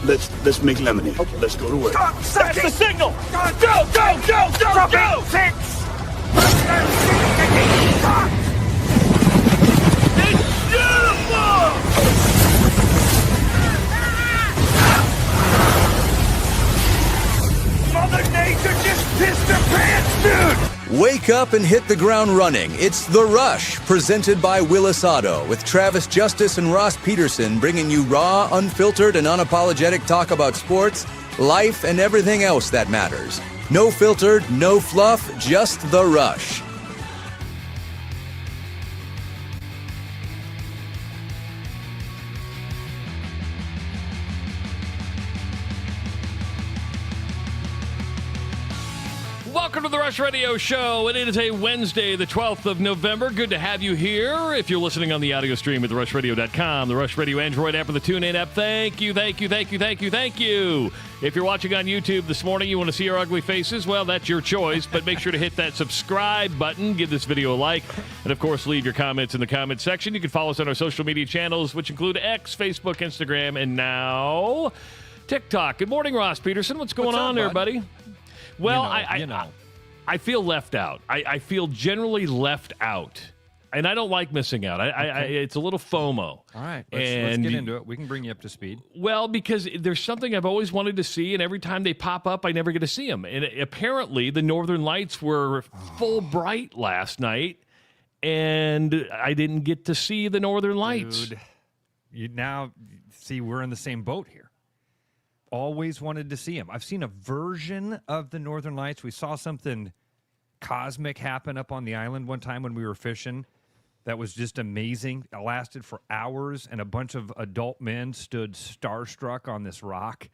Let's make lemonade. Okay. Let's go to work. That's the signal! Go! 6! It's beautiful! Mother Nature just pissed her pants, dude! Wake up and hit the ground running. It's The Rush, presented by Willis Auto, with Travis Justice and Ross Peterson bringing you raw, unfiltered, and unapologetic talk about sports, life, and everything else that matters. No filtered, no fluff, just The Rush. Welcome to the Rush Radio Show, and it is a Wednesday, the 12th of November. Good to have you here. If you're listening on the audio stream at therushradio.com, the Rush Radio Android app, or the TuneIn app, thank you. If you're watching on YouTube this morning, you want to see our ugly faces, well, that's your choice, but make sure to hit that subscribe button, give this video a like, and, of course, leave your comments in the comment section. You can follow us on our social media channels, which include X, Facebook, Instagram, and now TikTok. Good morning, Ross Peterson. What's going on there, buddy? Well, I feel left out. I feel generally left out, and I don't like missing out. It's a little FOMO. All right, let's get into it. We can bring you up to speed. Well, because there's something I've always wanted to see, and every time they pop up, I never get to see them. And apparently, the Northern Lights were full bright last night, and I didn't get to see the Northern Lights. Dude, you now see we're in the same boat here. Always wanted to see him. I've seen a version of the Northern Lights. We saw something cosmic happen up on the island one time when we were fishing that was just amazing. It lasted for hours, and a bunch of adult men stood starstruck on this rock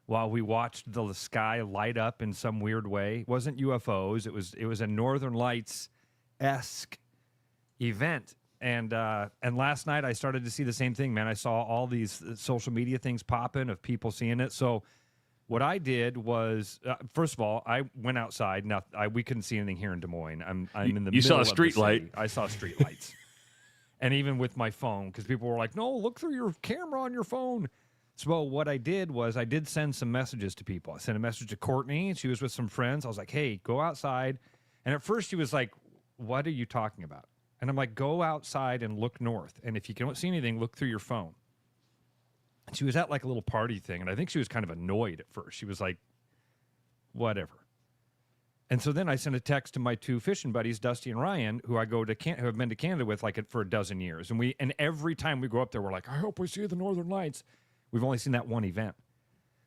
while we watched the sky light up in some weird way. It wasn't UFOs. It was a Northern Lights-esque event. And last night I started to see the same thing, man. I saw all these social media things popping of people seeing it. So what I did was, first of all, I went outside. Now we couldn't see anything here in Des Moines. I'm in the middle. You saw a of street the city. light. I saw street lights, and even with my phone, because people were like, "No, look through your camera on your phone." So what I did was I did send some messages to people. I sent a message to Courtney, and she was with some friends. I was like, "Hey, go outside." And at first she was like, "What are you talking about?" And I'm like, go outside and look north. And if you don't see anything, look through your phone. And she was at like a little party thing. And I think she was kind of annoyed at first. She was like, whatever. And so then I sent a text to my two fishing buddies, Dusty and Ryan, who I go to who have been to Canada with like for a dozen years. And every time we go up there, we're like, I hope we see the Northern Lights. We've only seen that one event.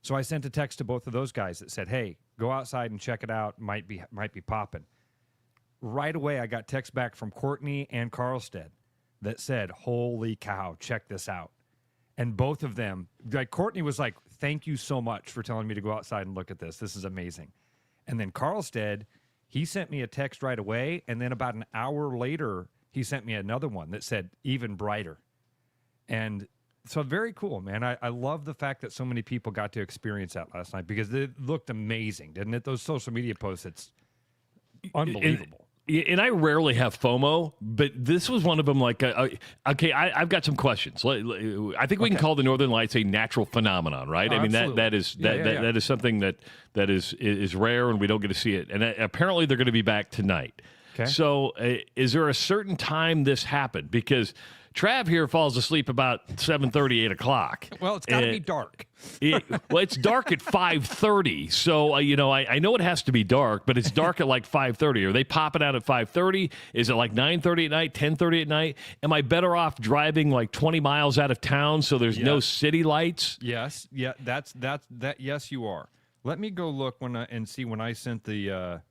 So I sent a text to both of those guys that said, hey, go outside and check it out. Might be popping. Right away, I got text back from Courtney and Carlstead that said, holy cow, check this out. And both of them, like Courtney was like, thank you so much for telling me to go outside and look at this. This is amazing. And then Carlstead, he sent me a text right away. And then about an hour later, he sent me another one that said, even brighter. And so very cool, man. I love the fact that so many people got to experience that last night because it looked amazing, didn't it? Those social media posts, it's unbelievable. And I rarely have FOMO, but this was one of them. Like, okay, I've got some questions. I think we can call the Northern Lights a natural phenomenon, right? Oh, I mean, absolutely. that is something that is rare, and we don't get to see it. And apparently, they're going to be back tonight. Okay. So, is there a certain time this happened? Because Trav here falls asleep about 7:30, 8 o'clock. Well, it's got to be dark. It's dark at 5:30. So, I know it has to be dark, but it's dark at like 5:30. Are they popping out at 5:30? Is it like 9:30 at night, 10:30 at night? Am I better off driving like 20 miles out of town so there's no city lights? Yes. Yeah, that. Yes, you are. Let me go look and see when I sent the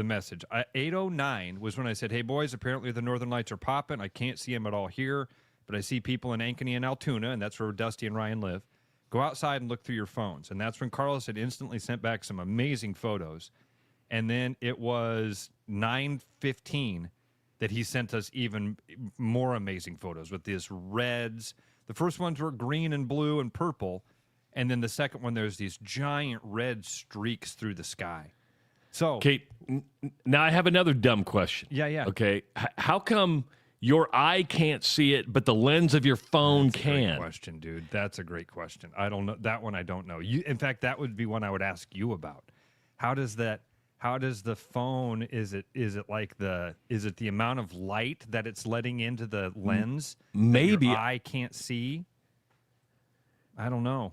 message. 8:09 was when I said, hey, boys, apparently the Northern Lights are popping. I can't see them at all here, but I see people in Ankeny and Altoona, and that's where Dusty and Ryan live. Go outside and look through your phones. And that's when Carlos had instantly sent back some amazing photos. And then it was 9:15 that he sent us even more amazing photos with these reds. The first ones were green and blue and purple. And then the second one, there's these giant red streaks through the sky. So, Kate, now I have another dumb question. Yeah. Okay, how come your eye can't see it, but the lens of your phone That's a great can? question, dude. That's a great question. I don't know that one. I don't know. In fact, that would be one I would ask you about. How does the phone? Is it the amount of light that it's letting into the lens? Maybe that your eye can't see. I don't know.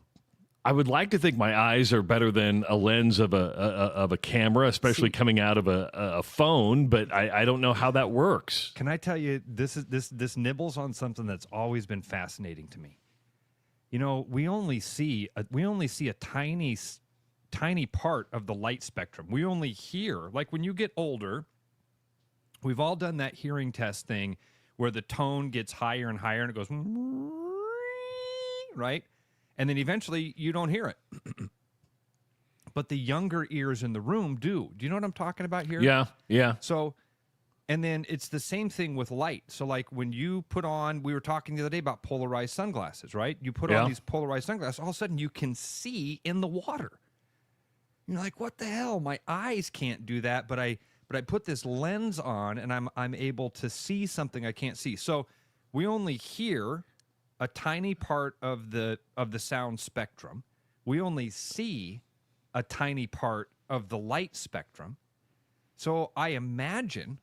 I would like to think my eyes are better than a lens of a camera, especially coming out of a phone. But I don't know how that works. Can I tell you this nibbles on something that's always been fascinating to me. You know, we only see a tiny part of the light spectrum. We only hear, like when you get older, we've all done that hearing test thing where the tone gets higher and higher and it goes right. And then eventually you don't hear it. But the younger ears in the room do. Do you know what I'm talking about here? Yeah. So, and then it's the same thing with light. So like when you put on, we were talking the other day about polarized sunglasses, right? You put on these polarized sunglasses, all of a sudden you can see in the water. You're like, what the hell? My eyes can't do that, but I put this lens on and I'm able to see something I can't see. So we only hear a tiny part of the sound spectrum. We only see a tiny part of the light spectrum. So I imagine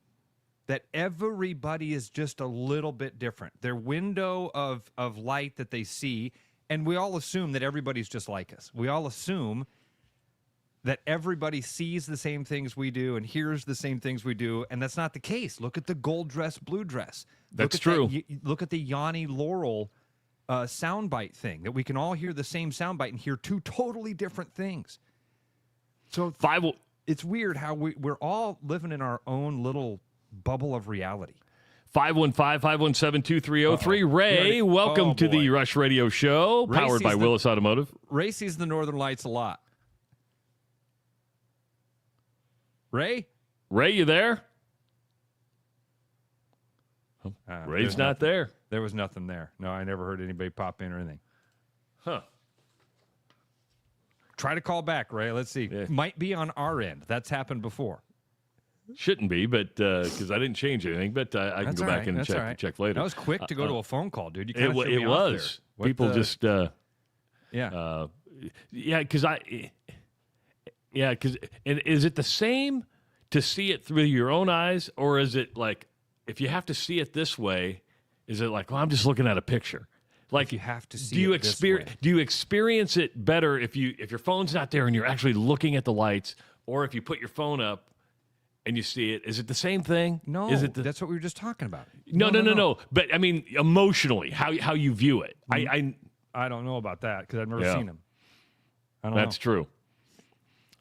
that everybody is just a little bit different. Their window of light that they see, and we all assume that everybody's just like us. We all assume that everybody sees the same things we do and hears the same things we do, and that's not the case. Look at the gold dress, blue dress. That's true. Look at the Yanni Laurel soundbite thing, that we can all hear the same soundbite and hear two totally different things. So it's weird how we're all living in our own little bubble of reality. 515-517-2303. Ray, welcome to the Rush Radio Show, powered by Willis Automotive. Ray sees the Northern Lights a lot. Ray, you there? Ray's not there. There was nothing there. No, I never heard anybody pop in or anything. Huh. Try to call back, Ray. Let's see. Yeah. Might be on our end. That's happened before. Shouldn't be, but because I didn't change anything. But I can go back and check later. That was quick to go to a phone call, dude. You it was. People just yeah. Because and is it the same to see it through your own eyes, or is it like if you have to see it this way? Is it like, well, I'm just looking at a picture? Like, you have to see. Do you experience it better if your phone's not there and you're actually looking at the lights, or if you put your phone up and you see it? Is it the same thing? No, is it that's what we were just talking about. No. But I mean, emotionally, how you view it. I don't know about that because I've never seen him. That's true.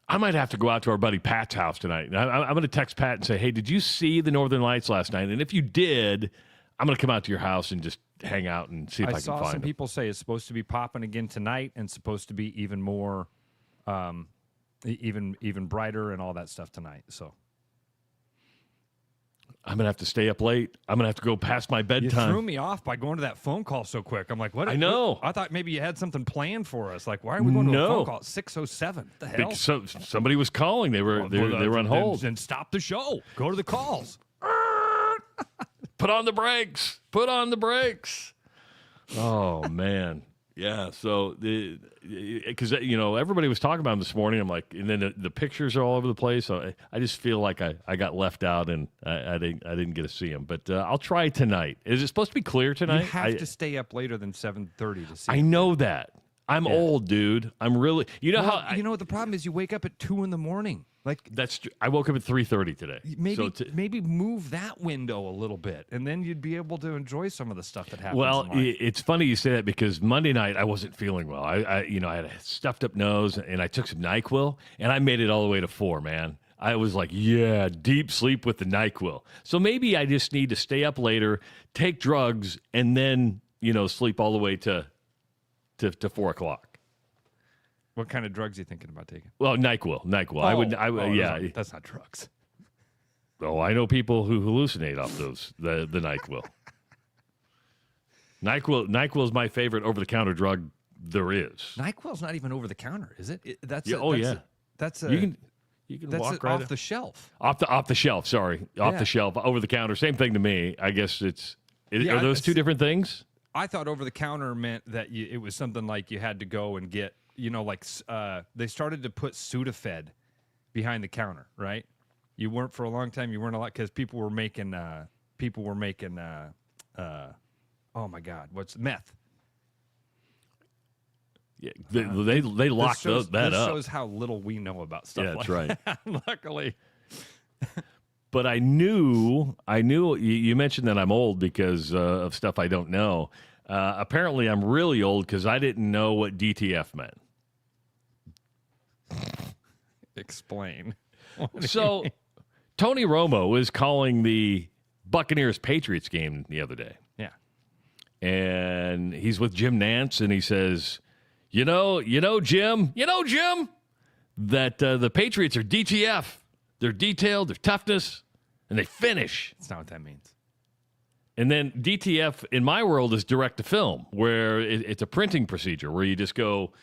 I might have to go out to our buddy Pat's house tonight. I'm going to text Pat and say, hey, did you see the Northern Lights last night? And if you did, I'm going to come out to your house and just hang out and see if I can find saw some them. people say it's supposed to be popping again tonight and supposed to be even more, even brighter and all that stuff tonight. So I'm going to have to stay up late. I'm going to have to go past my bedtime. You threw me off by going to that phone call so quick. I'm like, what? I know. What? I thought maybe you had something planned for us. Like, why are we going to a phone call at 6:07? What the hell? So somebody was calling. They were on hold. Then stop the show. Go to the calls. Put on the brakes. Put on the brakes. Oh, man. Yeah, so because everybody was talking about him this morning. I'm like, and then the pictures are all over the place. So I just feel like I got left out and I didn't get to see him. But I'll try tonight. Is it supposed to be clear tonight? You have to stay up later than 7:30 to see. I know that. I'm old, dude. I'm really. The problem is you wake up at 2 a.m. Like that's. I woke up at 3:30 today. Maybe move that window a little bit, and then you'd be able to enjoy some of the stuff that happens. Well, it's funny you say that because Monday night I wasn't feeling well. I had a stuffed up nose, and I took some NyQuil, and I made it all the way to 4. Man, I was like, yeah, deep sleep with the NyQuil. So maybe I just need to stay up later, take drugs, and then sleep all the way to 4 o'clock. What kind of drugs are you thinking about taking? Well, NyQuil. That's not drugs. Oh, I know people who hallucinate off the NyQuil. NyQuil is my favorite over-the-counter drug there is. NyQuil's not even over the counter, is it? You You can That's walk right off the shelf. off the shelf. Sorry, off the shelf, over the counter. Same thing to me. I guess are those two different things? I thought over the counter meant that it was something like you had to go and get, like they started to put Sudafed behind the counter, right? You weren't for a long time. You weren't allowed because people were making oh my God, what's meth? Yeah, they locked that up. This shows how little we know about stuff. Yeah, like that's that. Luckily. But I knew. You mentioned that I'm old because of stuff I don't know. Apparently, I'm really old because I didn't know what DTF meant. Explain. So, Tony Romo was calling the Buccaneers-Patriots game the other day. Yeah. And he's with Jim Nantz, and he says, Jim, that the Patriots are DTF. They're detailed, they're toughness, and they finish. That's not what that means. And then DTF in my world is direct to film, where it's a printing procedure where you just go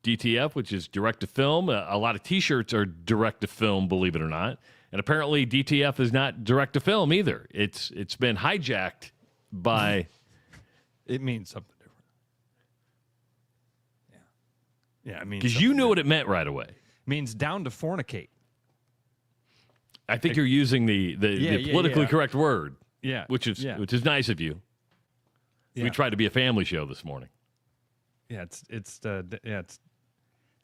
DTF, which is direct to film. A lot of T-shirts are direct to film, believe it or not. And apparently DTF is not direct to film either. It's been hijacked by. It means something different. Yeah, it means because you knew what it meant right away. It means down to fornicate. I think you're using the politically correct word. Yeah, which is nice of you. Yeah. We tried to be a family show this morning. Yeah,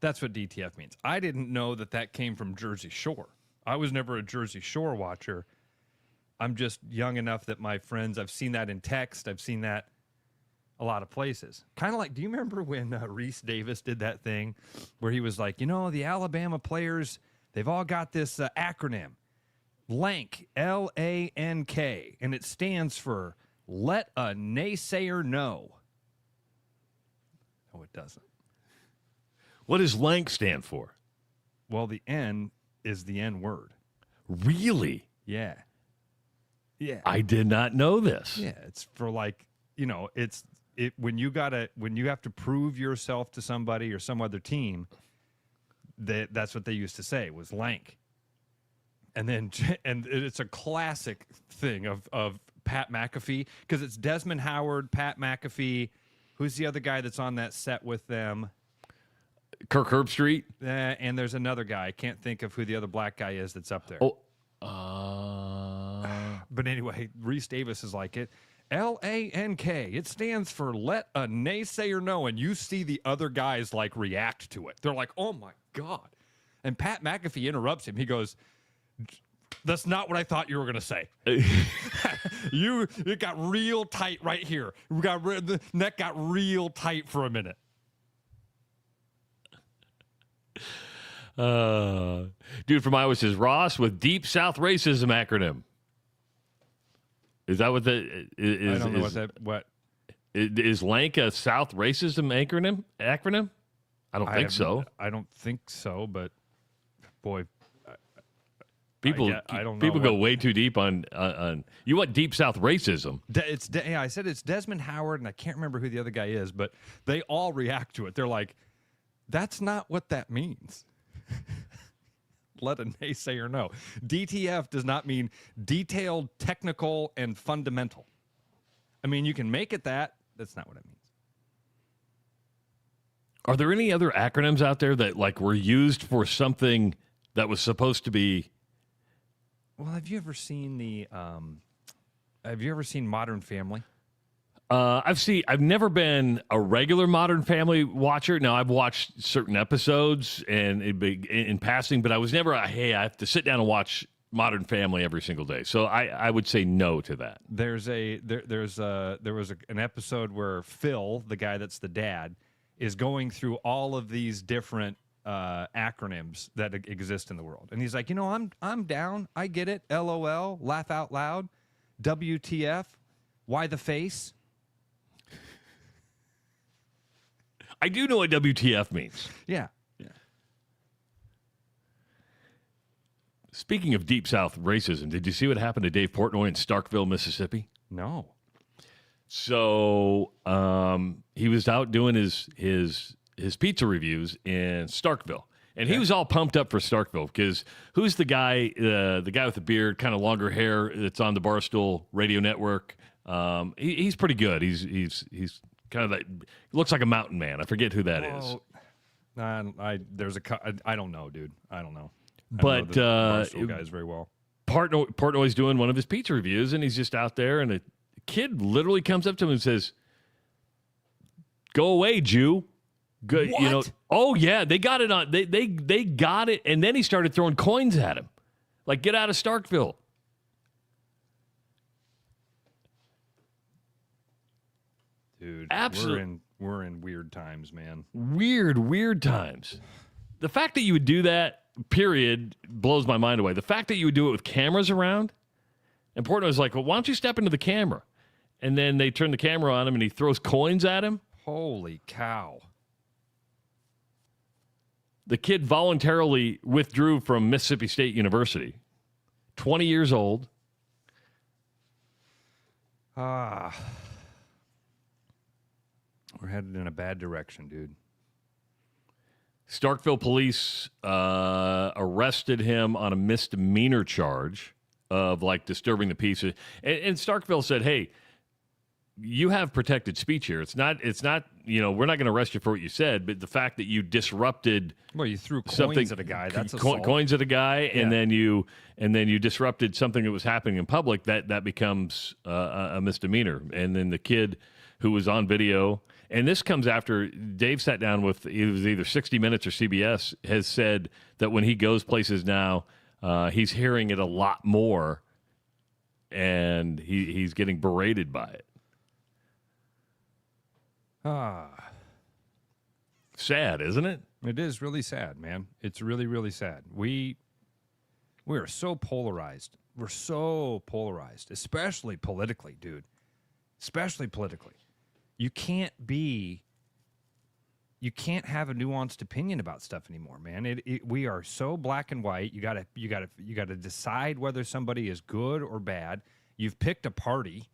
that's what DTF means. I didn't know that came from Jersey Shore. I was never a Jersey Shore watcher. I'm just young enough that my friends, I've seen that in text. I've seen that a lot of places. Kind of like, do you remember when Reese Davis did that thing where he was like, the Alabama players, they've all got this acronym, LANK, L-A-N-K, and it stands for Let a Naysayer Know. No, it doesn't. What does LANK stand for? Well, the N is the N word. Really? Yeah. Yeah. I did not know this. Yeah, it's for when you have to prove yourself to somebody or some other team, that's what they used to say was LANK. And it's a classic thing of Pat McAfee because it's Desmond Howard, Pat McAfee. Who's the other guy that's on that set with them? Kirk Herbstreit. And there's another guy. I can't think of who the other black guy is that's up there. But anyway, Reese Davis is like it. LANK. It stands for Let a Naysayer Know. And you see the other guys react to it. They're like, oh my God. And Pat McAfee interrupts him. He goes, that's not what I thought you were going to say. It got real tight right here. The neck got real tight for a minute. Dude from Iowa says Ross with Deep South Racism acronym. Is that what that is? I don't know what is LANK a South Racism acronym? I don't think so. I don't think so, but boy, people I don't know. People go way too deep on you want Deep South Racism. I said it's Desmond Howard, and I can't remember who the other guy is, but they all react to it. They're like, that's not what that means. Let a naysayer know. DTF does not mean detailed, technical, and fundamental. I mean, you can make it that. That's not what it means. Are there any other acronyms out there that were used for something that was supposed to be? Well, have you ever seen Modern Family? I've never been a regular Modern Family watcher. Now, I've watched certain episodes and in passing, but I was never I have to sit down and watch Modern Family every single day. So I would say no to that. There was an episode where Phil, the guy that's the dad, is going through all of these different acronyms that exist in the world, and he's like, I'm down. I get it. LOL, laugh out loud, WTF, why the face. I do know what WTF means. Yeah. Speaking of Deep South racism, did you see what happened to Dave Portnoy in Starkville, Mississippi? No. So he was out doing his pizza reviews in Starkville, And he was all pumped up for Starkville because who's the guy with the beard, kind of longer hair that's on the Barstool Radio Network? He's pretty good. He's kind of looks like a mountain man. I forget who that is. I don't know, dude. I don't know. But Barstool guys very well. Portnoy's doing one of his pizza reviews, and he's just out there, and a kid literally comes up to him and says, "Go away, Jew." Good, What? Oh yeah, they got it on. They got it, and then he started throwing coins at him, like get out of Starkville. Dude, Absolutely. We're in weird times, man. Weird times. The fact that you would do that, period, blows my mind away. The fact that you would do it with cameras around, and Portnoy's like, well, why don't you step into the camera? And then they turn the camera on him, and he throws coins at him. Holy cow. The kid voluntarily withdrew from Mississippi State University. 20 years old. We're headed in a bad direction, dude. Starkville police arrested him on a misdemeanor charge of disturbing the peace. And Starkville said, "Hey, you have protected speech here. It's not. We're not going to arrest you for what you said, but the fact that you disrupted. Well, you threw something coins at a guy. That's assault. Coins at a guy, Yeah. and then you disrupted something that was happening in public. That becomes a misdemeanor. And then the kid who was on video." And this comes after Dave sat down with, it was either 60 Minutes or CBS, has said that when he goes places now, he's hearing it a lot more, and he's getting berated by it. Sad, isn't it? It is really sad, man. It's really, really sad. We are so polarized. We're so polarized, especially politically, dude. Especially politically. You can't have a nuanced opinion about stuff anymore, man. We are so black and white. You gotta decide whether somebody is good or bad. You've picked a party,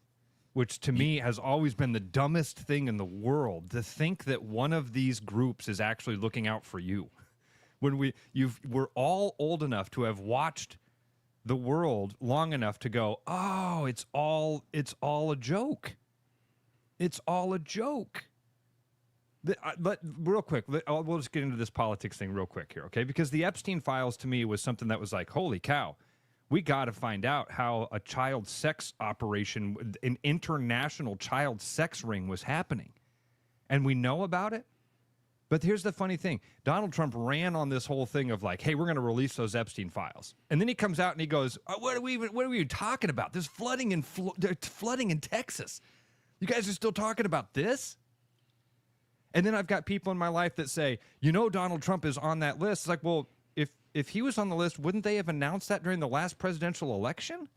which to me has always been the dumbest thing in the world, to think that one of these groups is actually looking out for you. When we're all old enough to have watched the world long enough to go, oh, it's all a joke. It's all a joke. Real quick, we'll just get into this politics thing real quick here, okay? Because the Epstein files to me was something that was like, holy cow, we got to find out how a child sex operation, an international child sex ring was happening. And we know about it. But here's the funny thing. Donald Trump ran on this whole thing of like, hey, we're going to release those Epstein files. And then he comes out and he goes, what are we even talking about? There's flooding in Texas. You guys are still talking about this? And then I've got people in my life that say, Donald Trump is on that list. It's like, well, if he was on the list, wouldn't they have announced that during the last presidential election?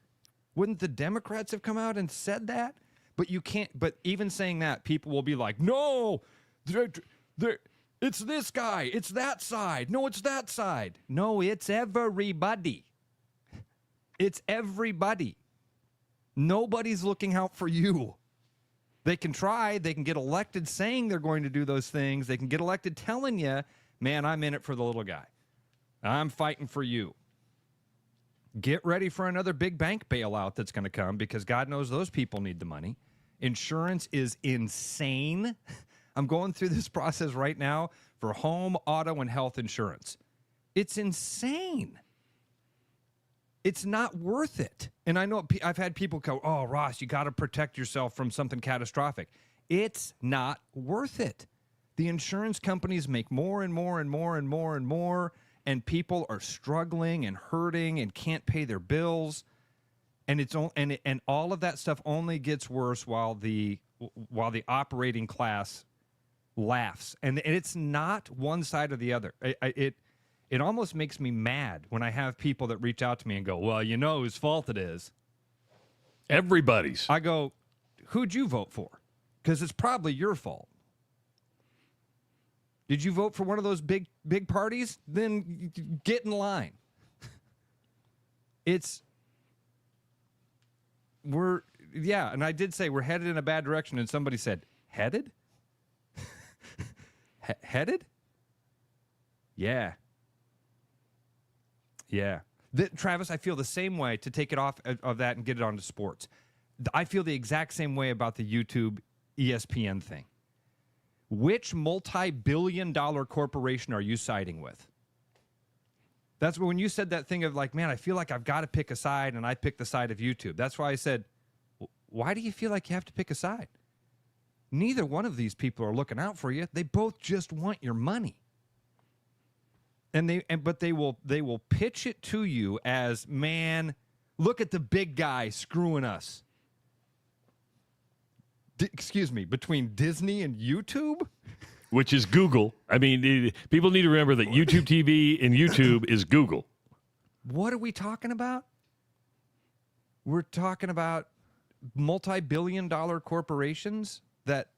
Wouldn't the Democrats have come out and said that? But you can't, but even saying that, people will be like, no, it's this guy, it's that side. No, it's that side. No, it's everybody. It's everybody. Nobody's looking out for you. They can try. They can get elected saying they're going to do those things. They can get elected telling you, man, I'm in it for the little guy. I'm fighting for you. Get ready for another big bank bailout that's going to come because God knows those people need the money. Insurance is insane. I'm going through this process right now for home, auto, and health insurance. It's insane. It's not worth it. And I know I've had people go, oh, Ross, you got to protect yourself from something catastrophic. It's not worth it. The insurance companies make more and more and more and more and more, and people are struggling and hurting and can't pay their bills. And and all of that stuff only gets worse while the operating class laughs. And it's not one side or the other. It almost makes me mad when I have people that reach out to me and go, well, you know whose fault it is. Everybody's. I go, who'd you vote for? Because it's probably your fault. Did you vote for one of those big parties? Then get in line. And I did say we're headed in a bad direction, and somebody said, headed? Headed? Yeah. Yeah. Travis, I feel the same way, to take it off of that and get it onto sports. I feel the exact same way about the YouTube ESPN thing. Which multi-billion-dollar corporation are you siding with? That's when you said that thing of like, man, I feel like I've got to pick a side, and I picked the side of YouTube. That's why I said, why do you feel like you have to pick a side? Neither one of these people are looking out for you. They both just want your money. But they will pitch it to you as, man, look at the big guy screwing us. Excuse me, between Disney and YouTube? Which is Google. I mean, people need to remember that YouTube TV and YouTube is Google. What are we talking about? We're talking about multi-billion-dollar corporations that...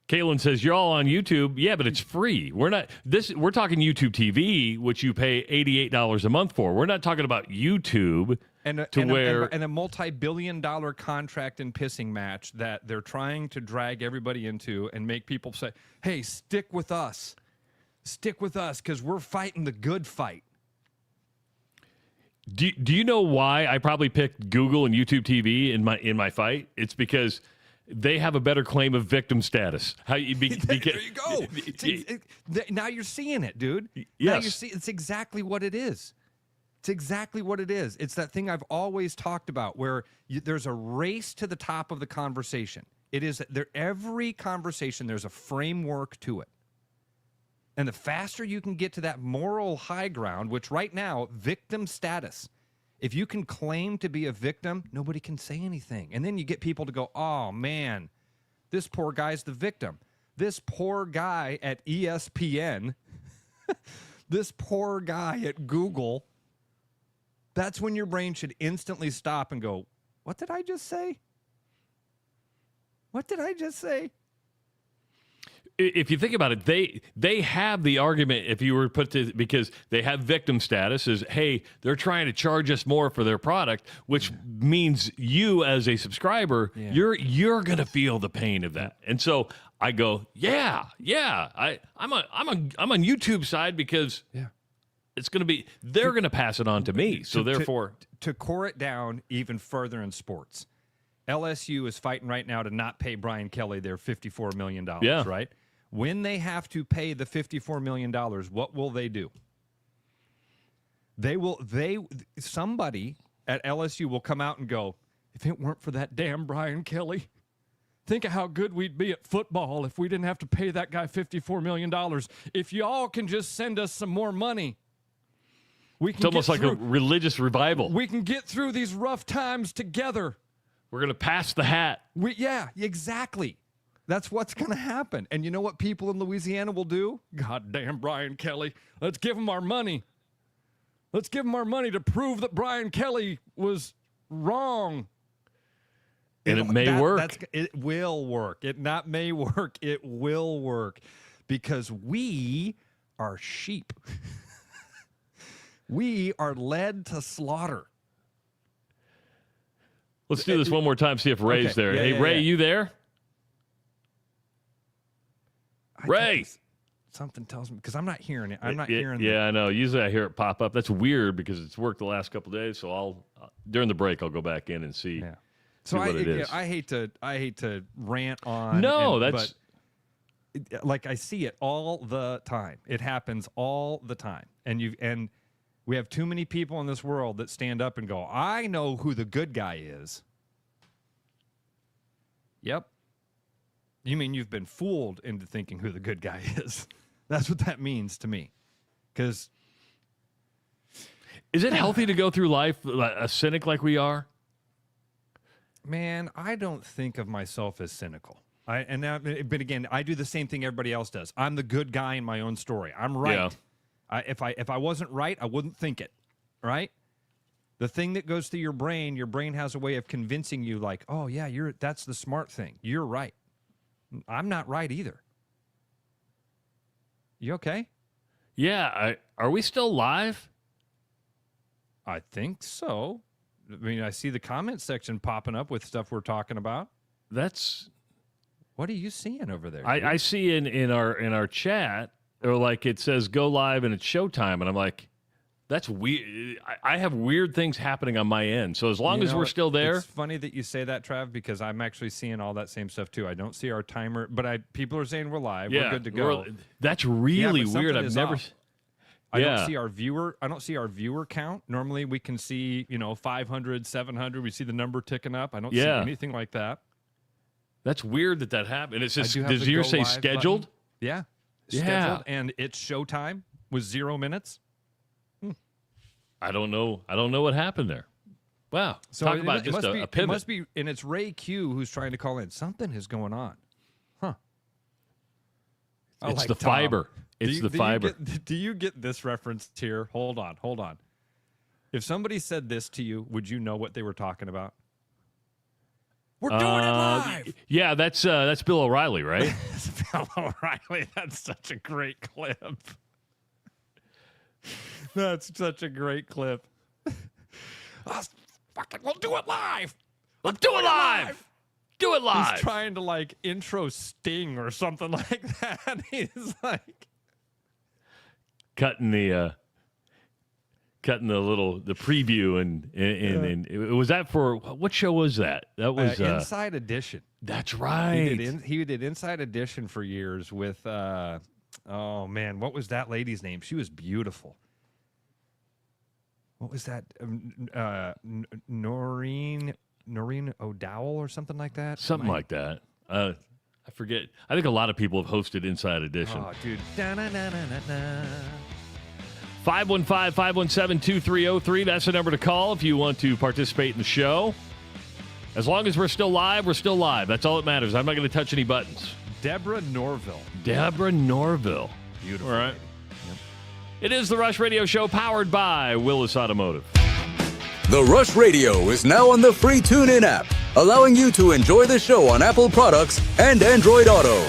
Kalen says, you're all on YouTube. Yeah, but it's free. We're talking YouTube TV, which you pay $88 a month for. We're not talking about YouTube and a multi-billion-dollar contract and pissing match that they're trying to drag everybody into and make people say, hey, stick with us. Stick with us because we're fighting the good fight. Do you know why I probably picked Google and YouTube TV in my fight? It's because they have a better claim of victim status. There you go. Now you're seeing it, dude. Yes. Now you're seeing it's exactly what it is. It's exactly what it is. It's that thing I've always talked about where there's a race to the top of the conversation. It is every conversation, there's a framework to it. And the faster you can get to that moral high ground, which right now, victim status, if you can claim to be a victim, nobody can say anything. And then you get people to go, oh, man, this poor guy's the victim. This poor guy at ESPN, this poor guy at Google, that's when your brain should instantly stop and go, what did I just say? What did I just say? If you think about it, they have the argument, if you were put to, because they have victim status, is, hey, they're trying to charge us more for their product, which means you as a subscriber, you're going to feel the pain of that. And so I go, I'm on YouTube side because it's going to be, they're going to pass it on to me. So therefore, to core it down even further in sports, LSU is fighting right now to not pay Brian Kelly their $54 million, right? When they have to pay the $54 million, what will they do? Somebody at LSU will come out and go, if it weren't for that damn Brian Kelly, think of how good we'd be at football if we didn't have to pay that guy $54 million. If y'all can just send us some more money, we can. It's almost like a religious revival. We can get through these rough times together. We're going to pass the hat. Yeah, exactly. That's what's going to happen. And you know what people in Louisiana will do? Goddamn Brian Kelly. Let's give him our money. Let's give him our money to prove that Brian Kelly was wrong. And it may work. It will work. It not may work. It will work. Because we are sheep. We are led to slaughter. Let's do this one more time, see if Ray's there. Hey, Ray, you there? Ray! Something tells me, because I'm not hearing it. I'm not hearing it. Yeah, I know. Usually I hear it pop up. That's weird because it's worked the last couple of days, so I'll during the break, I'll go back in and see, so what it is. I hate to rant on. But like I see it all the time. It happens all the time. And we have too many people in this world that stand up and go, I know who the good guy is. Yep. You mean you've been fooled into thinking who the good guy is. That's what that means to me. Because is it healthy to go through life a cynic like we are? Man, I don't think of myself as cynical. But again, I do the same thing everybody else does. I'm the good guy in my own story. I'm right. Yeah. If I wasn't right, I wouldn't think it. Right? The thing that goes through your brain has a way of convincing you, like, oh yeah, that's the smart thing. You're right. I'm not right either. You okay? Yeah. Are we still live? I think so. I mean, I see the comment section popping up with stuff we're talking about. What are you seeing over there? I see in our chat, or like it says go live and it's showtime, and I'm like, That's weird. I have weird things happening on my end. So as long as we're still there. It's funny that you say that, Trav, because I'm actually seeing all that same stuff too. I don't see our timer, but people are saying we're live. We're good to go. That's really weird. I've never. I don't see our viewer. I don't see our viewer count. Normally we can see 500, 700. We see the number ticking up. I don't see anything like that. That's weird that happened. It's just, does yours say scheduled? Button. Yeah. Scheduled, and it's showtime with 0 minutes. I don't know what happened there. Wow. So talk about just a pivot. It must be, and it's Ray Q who's trying to call in. Something is going on. Huh. It's the fiber. It's the fiber. Do you get this reference here? Hold on. If somebody said this to you, would you know what they were talking about? We're doing it live. Yeah, that's Bill O'Reilly, right? Bill O'Reilly. That's such a great clip. That's such a great clip. We'll do it live. We'll do it live. Do it live. He's trying to intro Sting or something like that. He's cutting the preview and was that for what show was that? That was Inside Edition. That's right. He did Inside Edition for years with oh man, what was that lady's name? She was beautiful. What was that? Noreen O'Dowell or something like that? Something like that. I forget. I think a lot of people have hosted Inside Edition. Oh, dude. 515-517-2303. That's the number to call if you want to participate in the show. As long as we're still live, we're still live. That's all that matters. I'm not going to touch any buttons. Deborah Norville. Beautiful. All right. It is the Rush Radio Show powered by Willis Automotive. The Rush Radio is now on the free TuneIn app, allowing you to enjoy the show on Apple products and Android Auto.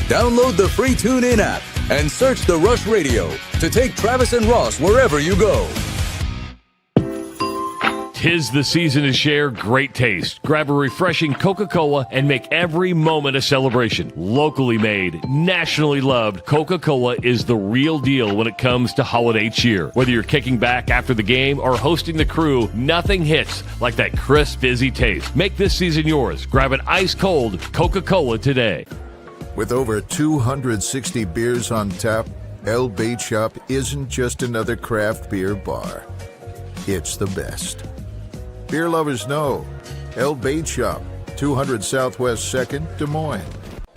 Download the free TuneIn app and search The Rush Radio to take Travis and Ross wherever you go. 'Tis the season to share great taste. Grab a refreshing Coca-Cola and make every moment a celebration. Locally made, nationally loved, Coca-Cola is the real deal when it comes to holiday cheer. Whether you're kicking back after the game or hosting the crew, nothing hits like that crisp, fizzy taste. Make this season yours. Grab an ice-cold Coca-Cola today. With over 260 beers on tap, El Bait Shop isn't just another craft beer bar. It's the best. Beer lovers know. El Bait Shop, 200 Southwest 2nd, Des Moines.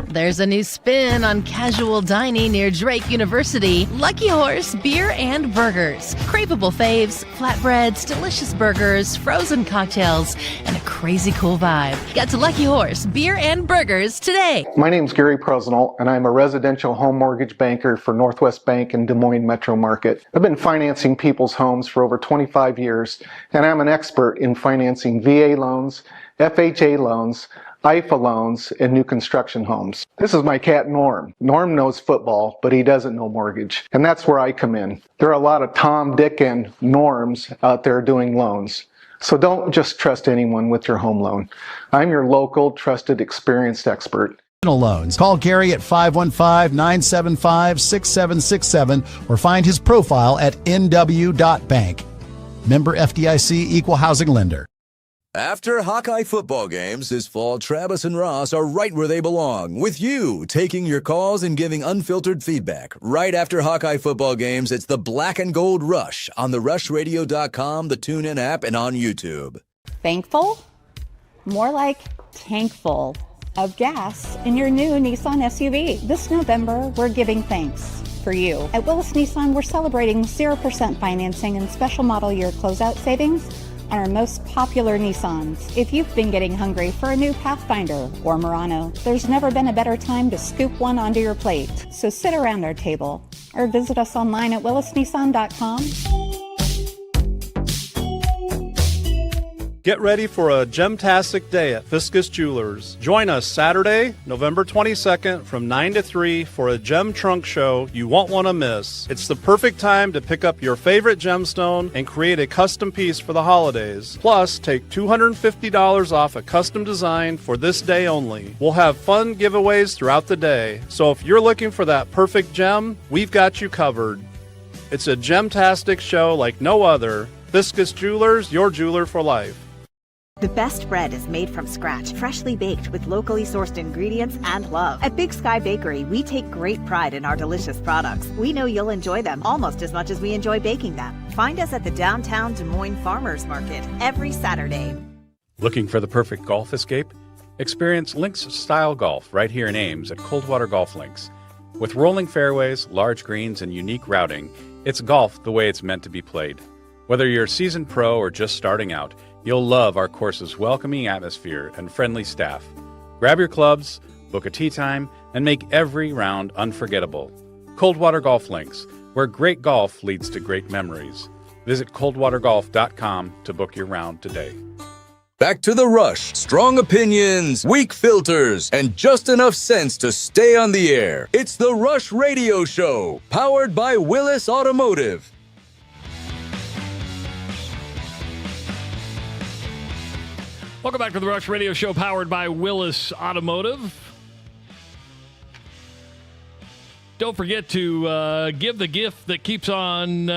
There's a new spin on casual dining near Drake University. Lucky Horse Beer and Burgers. Craveable faves, flatbreads, delicious burgers, frozen cocktails, and a crazy cool vibe. Get to Lucky Horse Beer and Burgers today. My name's Gary Presnell, and I'm a residential home mortgage banker for Northwest Bank in Des Moines Metro Market. I've been financing people's homes for over 25 years, and I'm an expert in financing VA loans, FHA loans, IFA loans, and new construction homes. This is my cat Norm. Norm knows football, but he doesn't know mortgage. And that's where I come in. There are a lot of Tom, Dick, and Norms out there doing loans. So don't just trust anyone with your home loan. I'm your local, trusted, experienced expert. Loans. Call Gary at 515-975-6767 or find his profile at nw.bank. Member FDIC, Equal Housing Lender. After Hawkeye football games this fall, Travis and Ross are right where they belong, with you taking your calls and giving unfiltered feedback. Right after Hawkeye football games, it's the Black and Gold Rush on the rushradio.com, the TuneIn app, and on YouTube. Thankful? More like tankful of gas in your new Nissan SUV. This November, we're giving thanks for you. At Willis Nissan, we're celebrating 0% financing and special model year closeout savings on our most popular Nissans. If you've been getting hungry for a new Pathfinder or Murano, there's never been a better time to scoop one onto your plate. So sit around our table or visit us online at willisnissan.com. Get ready for a gemtastic day at Fiscus Jewelers. Join us Saturday, November 22nd from 9 to 3 for a gem trunk show you won't want to miss. It's the perfect time to pick up your favorite gemstone and create a custom piece for the holidays. Plus, take $250 off a custom design for this day only. We'll have fun giveaways throughout the day. So if you're looking for that perfect gem, we've got you covered. It's a gemtastic show like no other. Fiscus Jewelers, your jeweler for life. The best bread is made from scratch, freshly baked with locally sourced ingredients and love. At Big Sky Bakery, we take great pride in our delicious products. We know you'll enjoy them almost as much as we enjoy baking them. Find us at the downtown Des Moines Farmers Market every Saturday. Looking for the perfect golf escape? Experience links-style golf right here in Ames at Coldwater Golf Links. With rolling fairways, large greens, and unique routing, it's golf the way it's meant to be played. Whether you're a seasoned pro or just starting out, you'll love our course's welcoming atmosphere and friendly staff. Grab your clubs, book a tee time, and make every round unforgettable. Coldwater Golf Links, where great golf leads to great memories. Visit coldwatergolf.com to book your round today. Back to the Rush. Strong opinions, weak filters, and just enough sense to stay on the air. It's the Rush Radio Show, powered by Willis Automotive. Welcome back to the Rush Radio Show, powered by Willis Automotive. Don't forget to give the gift that keeps on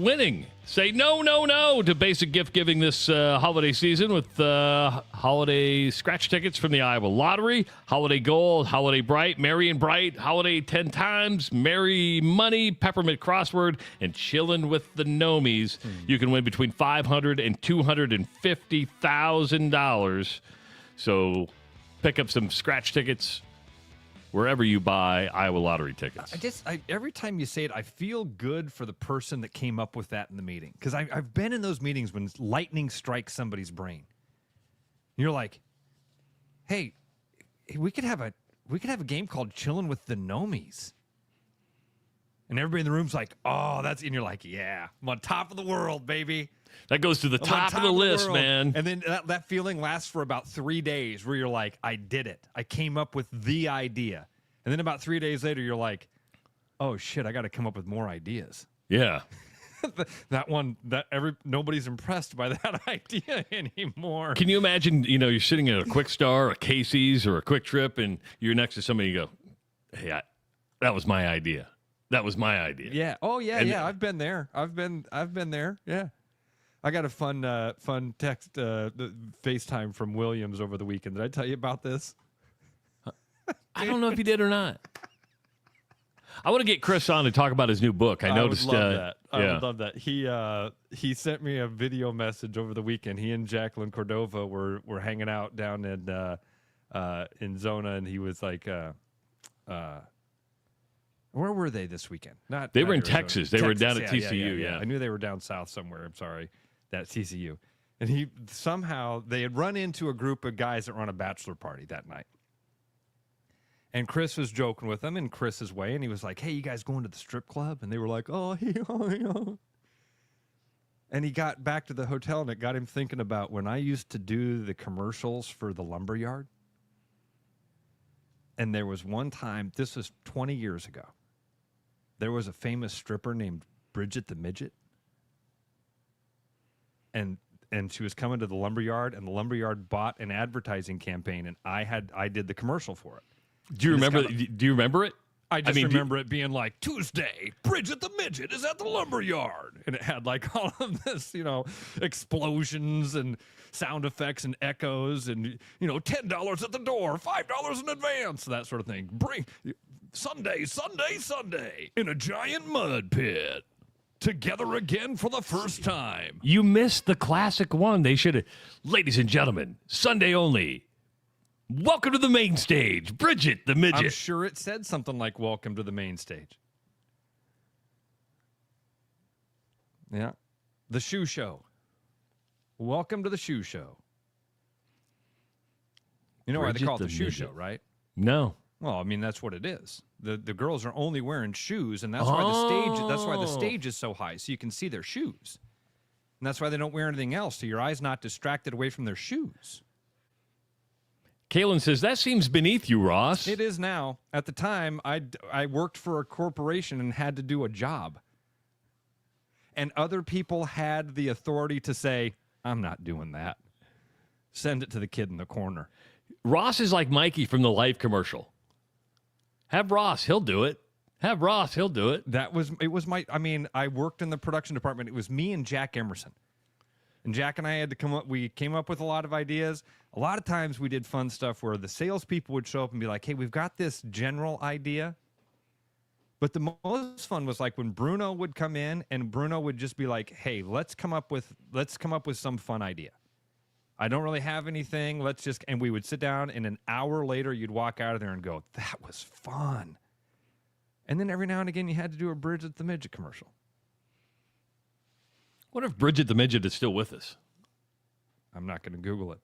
winning. Say no, no, no to basic gift giving this holiday season with holiday scratch tickets from the Iowa Lottery, Holiday Gold, Holiday Bright, Merry and Bright, Holiday 10 Times, Merry Money, Peppermint Crossword, and Chillin' with the Nomies. You can win between $500,000 and $250,000. So pick up some scratch tickets wherever you buy Iowa Lottery tickets. Every time you say it, I feel good for the person that came up with that in the meeting. Because I've been in those meetings when lightning strikes somebody's brain. You're like, hey, we could have a game called Chillin' with the Nomies. And everybody in the room's like, oh, that's, and you're like, yeah, I'm on top of the world, baby. That goes to the top of the list, man. And then that feeling lasts for about 3 days where you're like, I did it. I came up with the idea. And then about 3 days later, you're like, oh, shit, I got to come up with more ideas. Yeah. Nobody's impressed by that idea anymore. Can you imagine, you're sitting at a Quick Star, a Casey's, or a Quick Trip, and you're next to somebody and you go, hey, that was my idea. That was my idea. Yeah. Oh, yeah, yeah. I've been there. I've been there. Yeah. I got a fun text FaceTime from Williams over the weekend. Did I tell you about this? I don't know if you did or not. I want to get Chris on to talk about his new book. I noticed. Would love that. I would love that. He sent me a video message over the weekend. He and Jacqueline Cordova were hanging out down in Zona, and he was like, where were they this weekend? They were in Texas. They were down at TCU. Yeah, I knew they were down south somewhere. I'm sorry. That TCU. And they had run into a group of guys that were on a bachelor party that night. And Chris was joking with them in Chris's way, and he was like, hey, you guys going to the strip club? And they were like, oh. And he got back to the hotel, and it got him thinking about when I used to do the commercials for the lumberyard. And there was one time, this was 20 years ago, there was a famous stripper named Bridget the Midget. And she was coming to the lumberyard, and the lumberyard bought an advertising campaign, and I did the commercial for it. Do you remember it? I remember it being like, Tuesday, Bridget the Midget is at the lumberyard. And it had like all of this, explosions and sound effects and echoes and, $10 at the door, $5 in advance, that sort of thing. Bring Sunday in a giant mud pit. Together again for the first time. You missed the classic one. They should have. Ladies and gentlemen, Sunday only. Welcome to the main stage, Bridget the Midget. I'm sure it said something like welcome to the main stage. Yeah. The shoe show. Welcome to the shoe show. You know why they call it the shoe show, right? No. Well, I mean, that's what it is. The girls are only wearing shoes, and that's why the stage is so high, so you can see their shoes. And that's why they don't wear anything else, so your eye's not distracted away from their shoes. Kaylin says, that seems beneath you, Ross. It is now. At the time, I worked for a corporation and had to do a job. And other people had the authority to say, I'm not doing that. Send it to the kid in the corner. Ross is like Mikey from the Life commercial. Have Ross. He'll do it. Have Ross. He'll do it. I worked in the production department. It was me and Jack Emerson. And Jack and I had to come up. We came up with a lot of ideas. A lot of times we did fun stuff where the salespeople would show up and be like, hey, we've got this general idea. But the most fun was like when Bruno would come in and Bruno would just be like, hey, let's come up with some fun idea. I don't really have anything. And we would sit down, and an hour later you'd walk out of there and go, that was fun. And then every now and again you had to do a Bridget the Midget commercial. What if Bridget the Midget is still with us? I'm not going to Google it.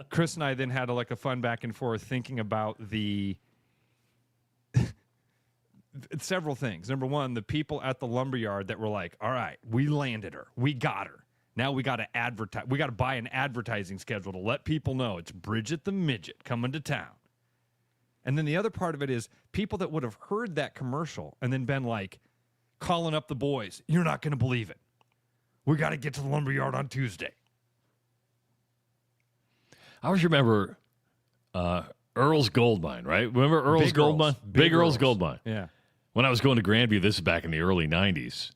Chris and I then had a fun back and forth thinking about several things. Number one, the people at the lumberyard that were like, all right, we landed her. We got her. Now we got to advertise. We got to buy an advertising schedule to let people know it's Bridget the Midget coming to town. And then the other part of it is people that would have heard that commercial and then been like, calling up the boys. You're not going to believe it. We got to get to the lumberyard on Tuesday. I always remember Earl's Gold Mine, right? Remember Earl's Gold Mine? Big Earl's Gold Mine. Yeah. When I was going to Grandview, this is back in the early 90s,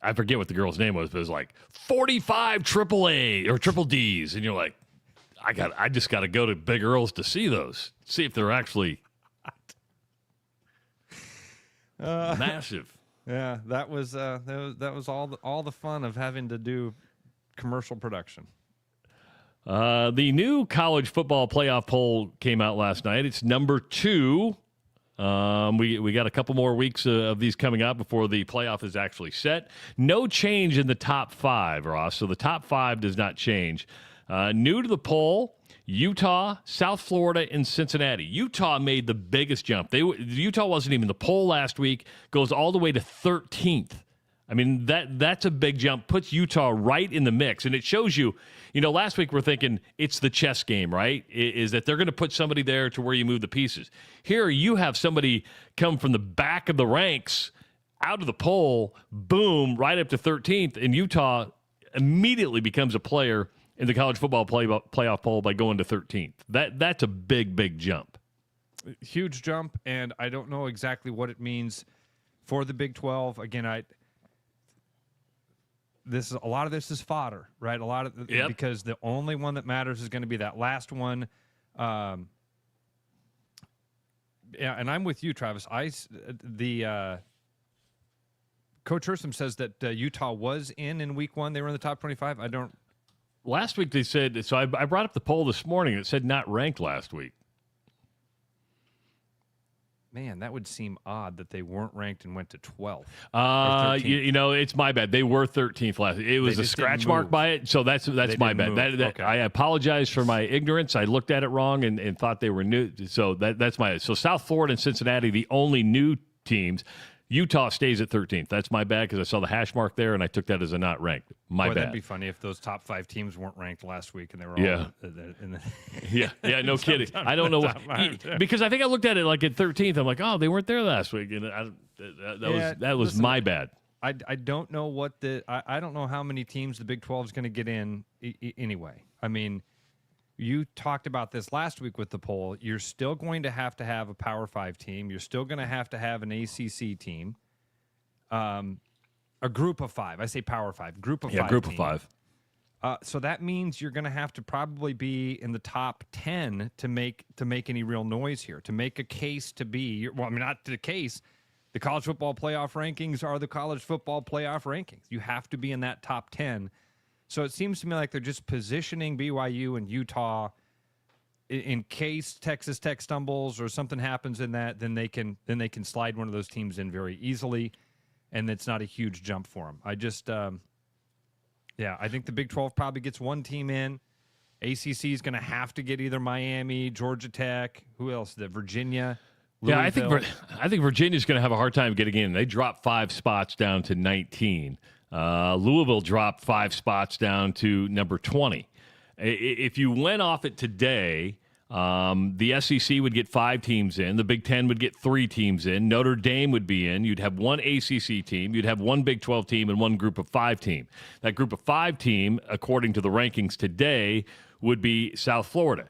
I forget what the girl's name was, but it was like 45 AAA or triple Ds. And you're like, I just got to go to Big Earl's to see those. See if they're actually massive. Yeah, that was all the fun of having to do commercial production. The new college football playoff poll came out last night. It's number 2. We got a couple more weeks of these coming up before the playoff is actually set. No change in the top 5, Ross. So the top 5 does not change. New to the poll, Utah, South Florida, and Cincinnati. Utah made the biggest jump. Utah wasn't even the poll last week, goes all the way to 13th. I mean, that's a big jump, puts Utah right in the mix. And it shows you, last week we're thinking it's the chess game, right? Is that they're going to put somebody there to where you move the pieces. Here you have somebody come from the back of the ranks out of the poll, boom, right up to 13th, and Utah immediately becomes a player in the college football playoff poll by going to 13th. That's a big, big jump. Huge jump, and I don't know exactly what it means for the Big 12. Again, a lot of this is fodder, right? Because the only one that matters is going to be that last one. Yeah, and I'm with you, Travis. Coach Hersom says that Utah was in week 1. They were in the top 25. Last week they said, so I brought up the poll this morning. It said not ranked last week. Man, that would seem odd that they weren't ranked and went to 12. It's my bad. They were 13th last week. It was a scratch mark by it, so that's my bad. Okay. I apologize for my ignorance. I looked at it wrong and thought they were new. So that's my – so South Florida and Cincinnati, the only new teams. Utah stays at 13th. That's my bad because I saw the hash mark there, and I took that as a not ranked. My bad. That'd be funny if those top 5 teams weren't ranked last week and they were all in the yeah, no kidding. I don't know because I think I looked at it like at 13th. I'm like, oh, they weren't there last week, and that was my bad. I don't know I don't know how many teams the Big 12 is going to get in anyway. I mean, you talked about this last week with the poll. You're still going to have a Power 5 team. You're still going to have an ACC team. A group of 5. I say Power 5. Group of 5 group team. of 5. So that means you're going to have to probably be in the top 10 to make any real noise here, to make a case to be. Well, I mean, not the case. The college football playoff rankings are the college football playoff rankings. You have to be in that top 10. So it seems to me like they're just positioning BYU and Utah in case Texas Tech stumbles or something happens in that, then they can slide one of those teams in very easily, and it's not a huge jump for them. I think the Big 12 probably gets one team in. ACC is going to have to get either Miami, Georgia Tech, who else? Virginia. Louisville. Yeah, I think Virginia's going to have a hard time getting in. They dropped 5 spots down to 19. Louisville dropped 5 spots down to number 20. If you went off it today, the SEC would get 5 teams in. The Big Ten would get 3 teams in. Notre Dame would be in. You'd have 1 ACC team. You'd have 1 Big 12 team and 1 Group of 5 team. That Group of 5 team, according to the rankings today, would be South Florida.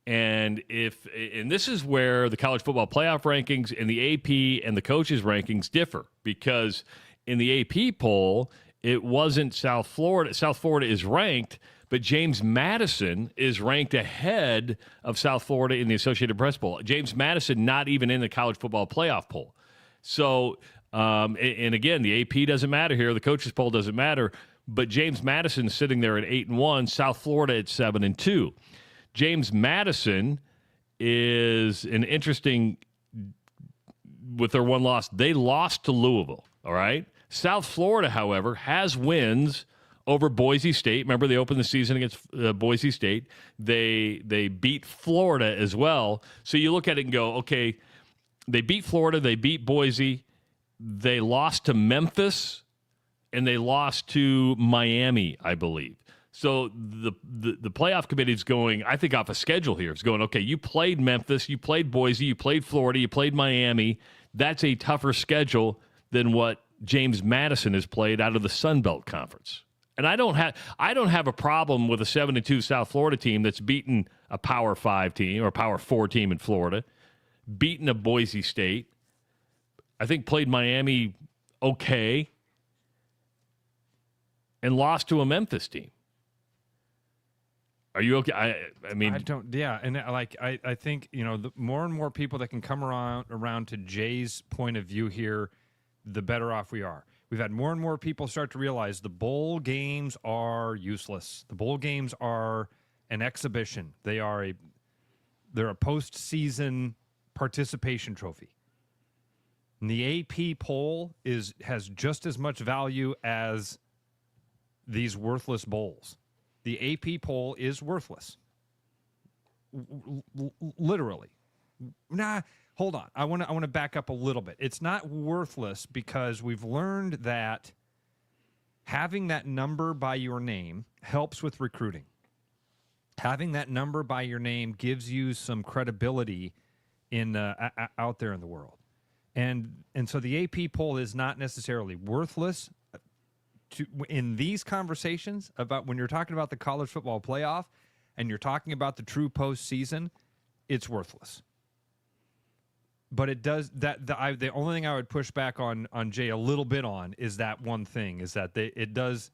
And this is where the college football playoff rankings and the AP and the coaches rankings differ, because in the AP poll, it wasn't South Florida. South Florida is ranked, but James Madison is ranked ahead of South Florida in the Associated Press poll. James Madison not even in the college football playoff poll. So, and again, the AP doesn't matter here. The coaches poll doesn't matter. But James Madison is sitting there at 8-1. South Florida at 7-2. James Madison is an interesting, with their one loss, they lost to Louisville, all right? South Florida, however, has wins over Boise State. Remember, they opened the season against Boise State. They beat Florida as well. So you look at it and go, okay, they beat Florida, they beat Boise, they lost to Memphis, and they lost to Miami, I believe. So the playoff committee is going, I think, off a schedule here. It's going, okay, you played Memphis, you played Boise, you played Florida, you played Miami. That's a tougher schedule than what James Madison has played out of the Sun Belt Conference. And I don't have a problem with a 7-2 South Florida team that's beaten a Power 5 team or Power 4 team in Florida, beaten a Boise State. I think played Miami okay, and lost to a Memphis team. Are you okay? I mean, I don't. Yeah, and I think the more and more people that can come around to Jay's point of view here, the better off we are. We've had more and more people start to realize the bowl games are useless. The bowl games are an exhibition. They're a postseason participation trophy. And the AP poll has just as much value as these worthless bowls. The AP poll is worthless. Literally. Nah, hold on. I want to back up a little bit. It's not worthless because we've learned that having that number by your name helps with recruiting. Having that number by your name gives you some credibility in out there in the world. And so the AP poll is not necessarily worthless in these conversations about when you're talking about the college football playoff and you're talking about the true postseason, it's worthless. But it does the only thing I would push back on Jay a little bit on is that one thing is that it does.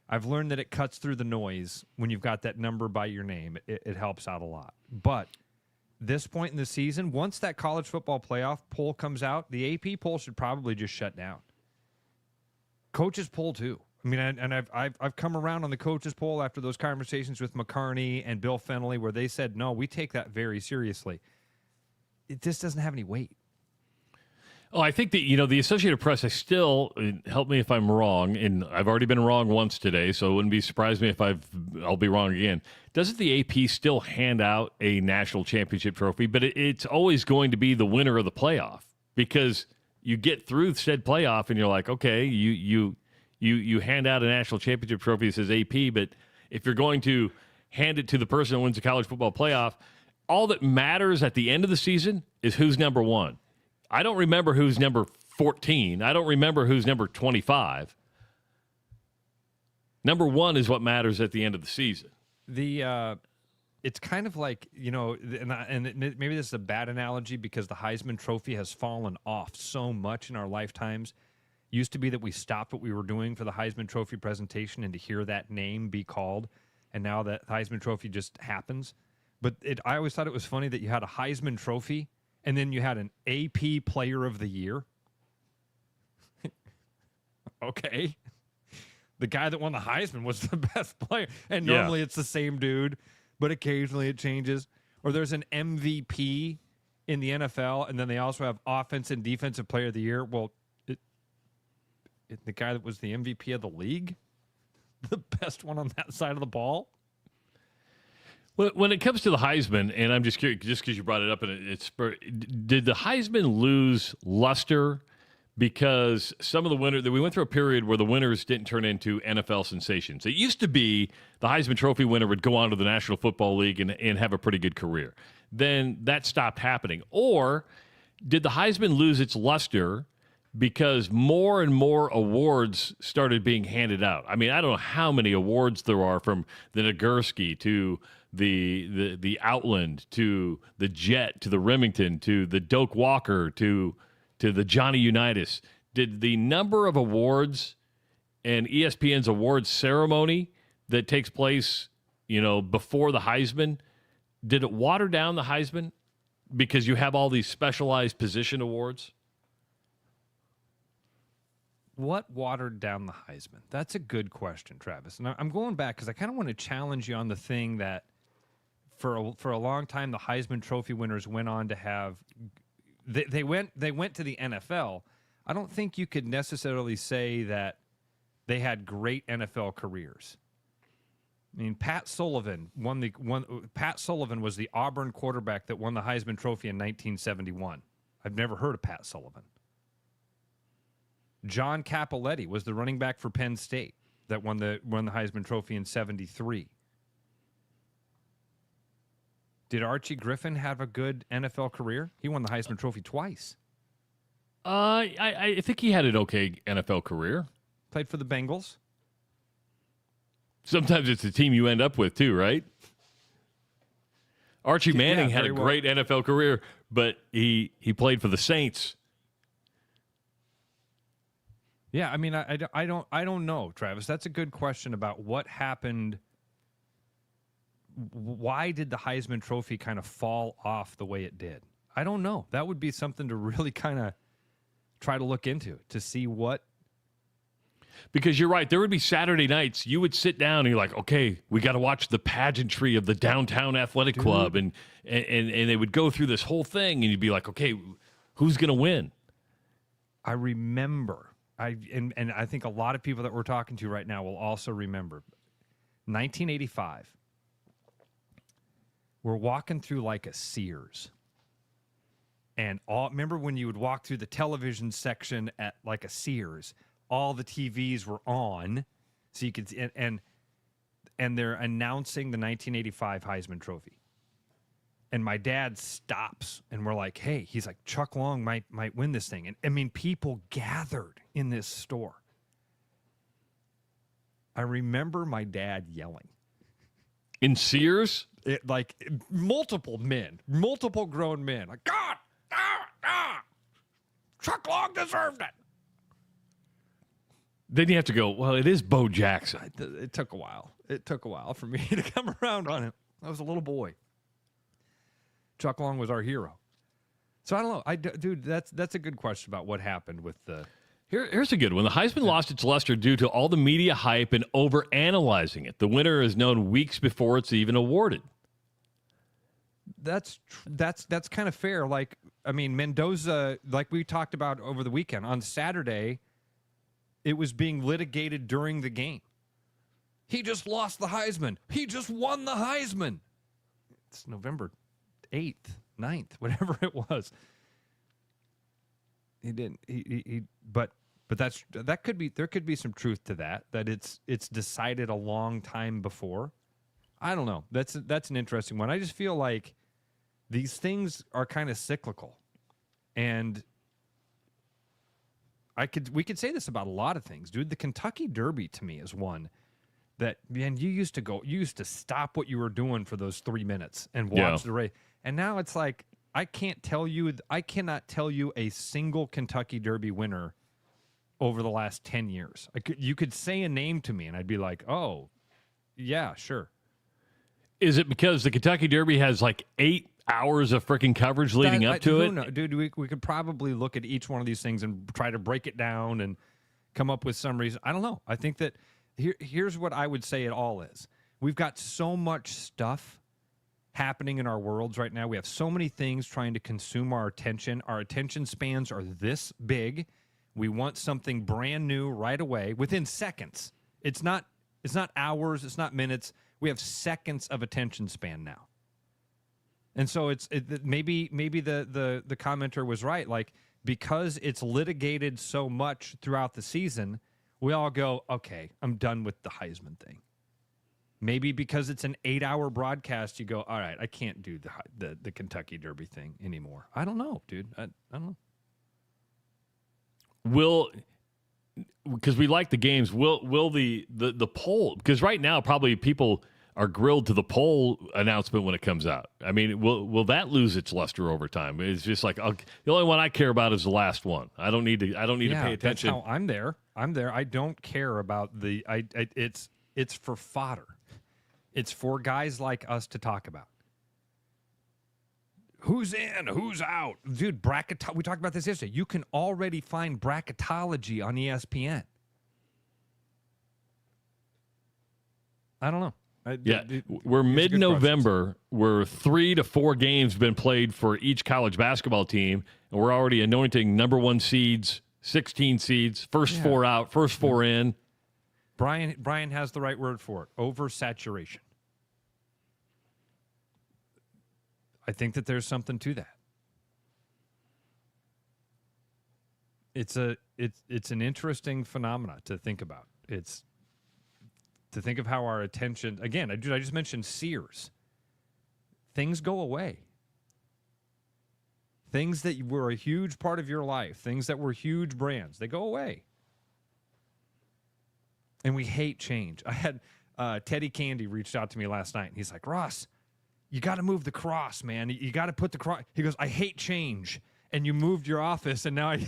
I've learned that it cuts through the noise when you've got that number by your name. It helps out a lot. But this point in the season, once that college football playoff poll comes out, the AP poll should probably just shut down. Coaches poll too. I mean, and I've come around on the coaches poll after those conversations with McCarney and Bill Fennelly where they said, no, we take that very seriously. It just doesn't have any weight. Oh, I think that, the Associated Press, help me if I'm wrong, and I've already been wrong once today, so it wouldn't be surprised me if I'll be wrong again. Doesn't the AP still hand out a national championship trophy? But it's always going to be the winner of the playoff because you get through said playoff and you're like, okay, you hand out a national championship trophy that says AP, but if you're going to hand it to the person that wins the college football playoff, all that matters at the end of the season is who's number one. I don't remember who's number 14. I don't remember who's number 25. Number one is what matters at the end of the season. It's kind of like, maybe this is a bad analogy because the Heisman Trophy has fallen off so much in our lifetimes. Used to be that we stopped what we were doing for the Heisman Trophy presentation and to hear that name be called, and now that Heisman Trophy just happens. But I always thought it was funny that you had a Heisman Trophy and then you had an AP Player of the Year. Okay. The guy that won the Heisman was the best player. And normally it's the same dude, but occasionally it changes. Or there's an MVP in the NFL, and then they also have Offense and Defensive Player of the Year. Well, the guy that was the MVP of the league, the best one on that side of the ball. Well, when it comes to the Heisman, and I'm just curious, just because you brought it up, and did the Heisman lose luster because some of the winners, we went through a period where the winners didn't turn into NFL sensations. It used to be the Heisman Trophy winner would go on to the National Football League and have a pretty good career. Then that stopped happening. Or did the Heisman lose its luster because more and more awards started being handed out? I mean, I don't know how many awards there are, from the Nagurski to the Outland to the Jet to the Remington to the Doak Walker to the Johnny Unitas. Did the number of awards and ESPN's awards ceremony that takes place, before the Heisman, did it water down the Heisman because you have all these specialized position awards? What watered down the Heisman? That's a good question, Travis. And I'm going back because I kind of want to challenge you on the thing that for a long time the Heisman Trophy winners went on to have. They went to the NFL. I don't think you could necessarily say that they had great NFL careers. I mean, Pat Sullivan Pat Sullivan was the Auburn quarterback that won the Heisman Trophy in 1971. I've never heard of Pat Sullivan. John Capoletti was the running back for Penn State that won the Heisman Trophy in 73. Did Archie Griffin have a good NFL career? He won the Heisman Trophy twice. I think he had an okay NFL career. Played for the Bengals. Sometimes it's the team you end up with, too, right? Archie Manning had a great NFL career, but he played for the Saints. Yeah, I mean, I don't know, Travis. That's a good question about what happened. Why did the Heisman Trophy kind of fall off the way it did? I don't know. That would be something to really kind of try to look into to see what. Because you're right. There would be Saturday nights. You would sit down and you're like, okay, we got to watch the pageantry of the downtown athletic club. And they would go through this whole thing and you'd be like, okay, who's going to win? I remember. And I think a lot of people that we're talking to right now will also remember 1985. We're walking through like a Sears. And remember when you would walk through the television section at like a Sears, all the TVs were on, so you could and they're announcing the 1985 Heisman Trophy. And my dad stops, and we're like, "Hey," he's like, "Chuck Long might win this thing." And I mean, people gathered in this store. I remember my dad yelling in Sears, like multiple grown men, like, "God, Chuck Long deserved it." Then you have to go, well, it is Bo Jackson. It took a while. It took a while for me to come around on it. I was a little boy. Chuck Long was our hero. So I don't know. Dude, that's a good question about what happened with the... Here's a good one. The Heisman lost its luster due to all the media hype and over-analyzing it. The winner is known weeks before it's even awarded. That's kind of fair. Like, I mean, Mendoza, like we talked about over the weekend, on Saturday... It was being litigated during the game. He just lost the Heisman. He just won the Heisman. It's November 8th, 9th, whatever it was. He didn't. But that could be, there could be some truth to that it's decided a long time before. I don't know. That's an interesting one. I just feel like these things are kind of cyclical, and we could say this about a lot of things, dude. The Kentucky Derby to me is one that, man, you used to stop what you were doing for those 3 minutes and watch the race. And now it's like, I cannot tell you a single Kentucky Derby winner over the last 10 years. You could say a name to me and I'd be like, oh, yeah, sure. Is it because the Kentucky Derby has like 8 hours of freaking coverage leading up to it? Dude, we could probably look at each one of these things and try to break it down and come up with some reason. I don't know. I think that here's what I would say it all is. We've got so much stuff happening in our worlds right now. We have so many things trying to consume our attention. Our attention spans are this big. We want something brand new right away within seconds. It's not hours. It's not minutes. We have seconds of attention span now. And so maybe the commenter was right. Like, because it's litigated so much throughout the season, we all go, okay, I'm done with the Heisman thing. Maybe because it's an 8-hour broadcast, you go, all right, I can't do the Kentucky Derby thing anymore. I don't know, dude. I don't know. Because we like the games, will the poll, because right now probably people are grilled to the pole announcement when it comes out. I mean, will that lose its luster over time? It's just like the only one I care about is the last one. I don't need to pay attention. That's how I'm there. I don't care about the. It's for fodder. It's for guys like us to talk about. Who's in? Who's out? Dude, we talked about this yesterday. You can already find bracketology on ESPN. I don't know. We're mid-November. We're 3 to 4 games been played for each college basketball team, and we're already anointing number 1 seeds, 16 seeds, first 4 out, first 4 in. Brian has the right word for it. Oversaturation. I think that there's something to that. It's an interesting phenomena to think about. It's to think of how our attention, again, I just mentioned Sears. Things go away. Things that were a huge part of your life, things that were huge brands, they go away. And we hate change. I had Teddy Candy reached out to me last night, and he's like, Ross, you got to move the cross, man. You got to put the cross. He goes, I hate change. And you moved your office, and now I...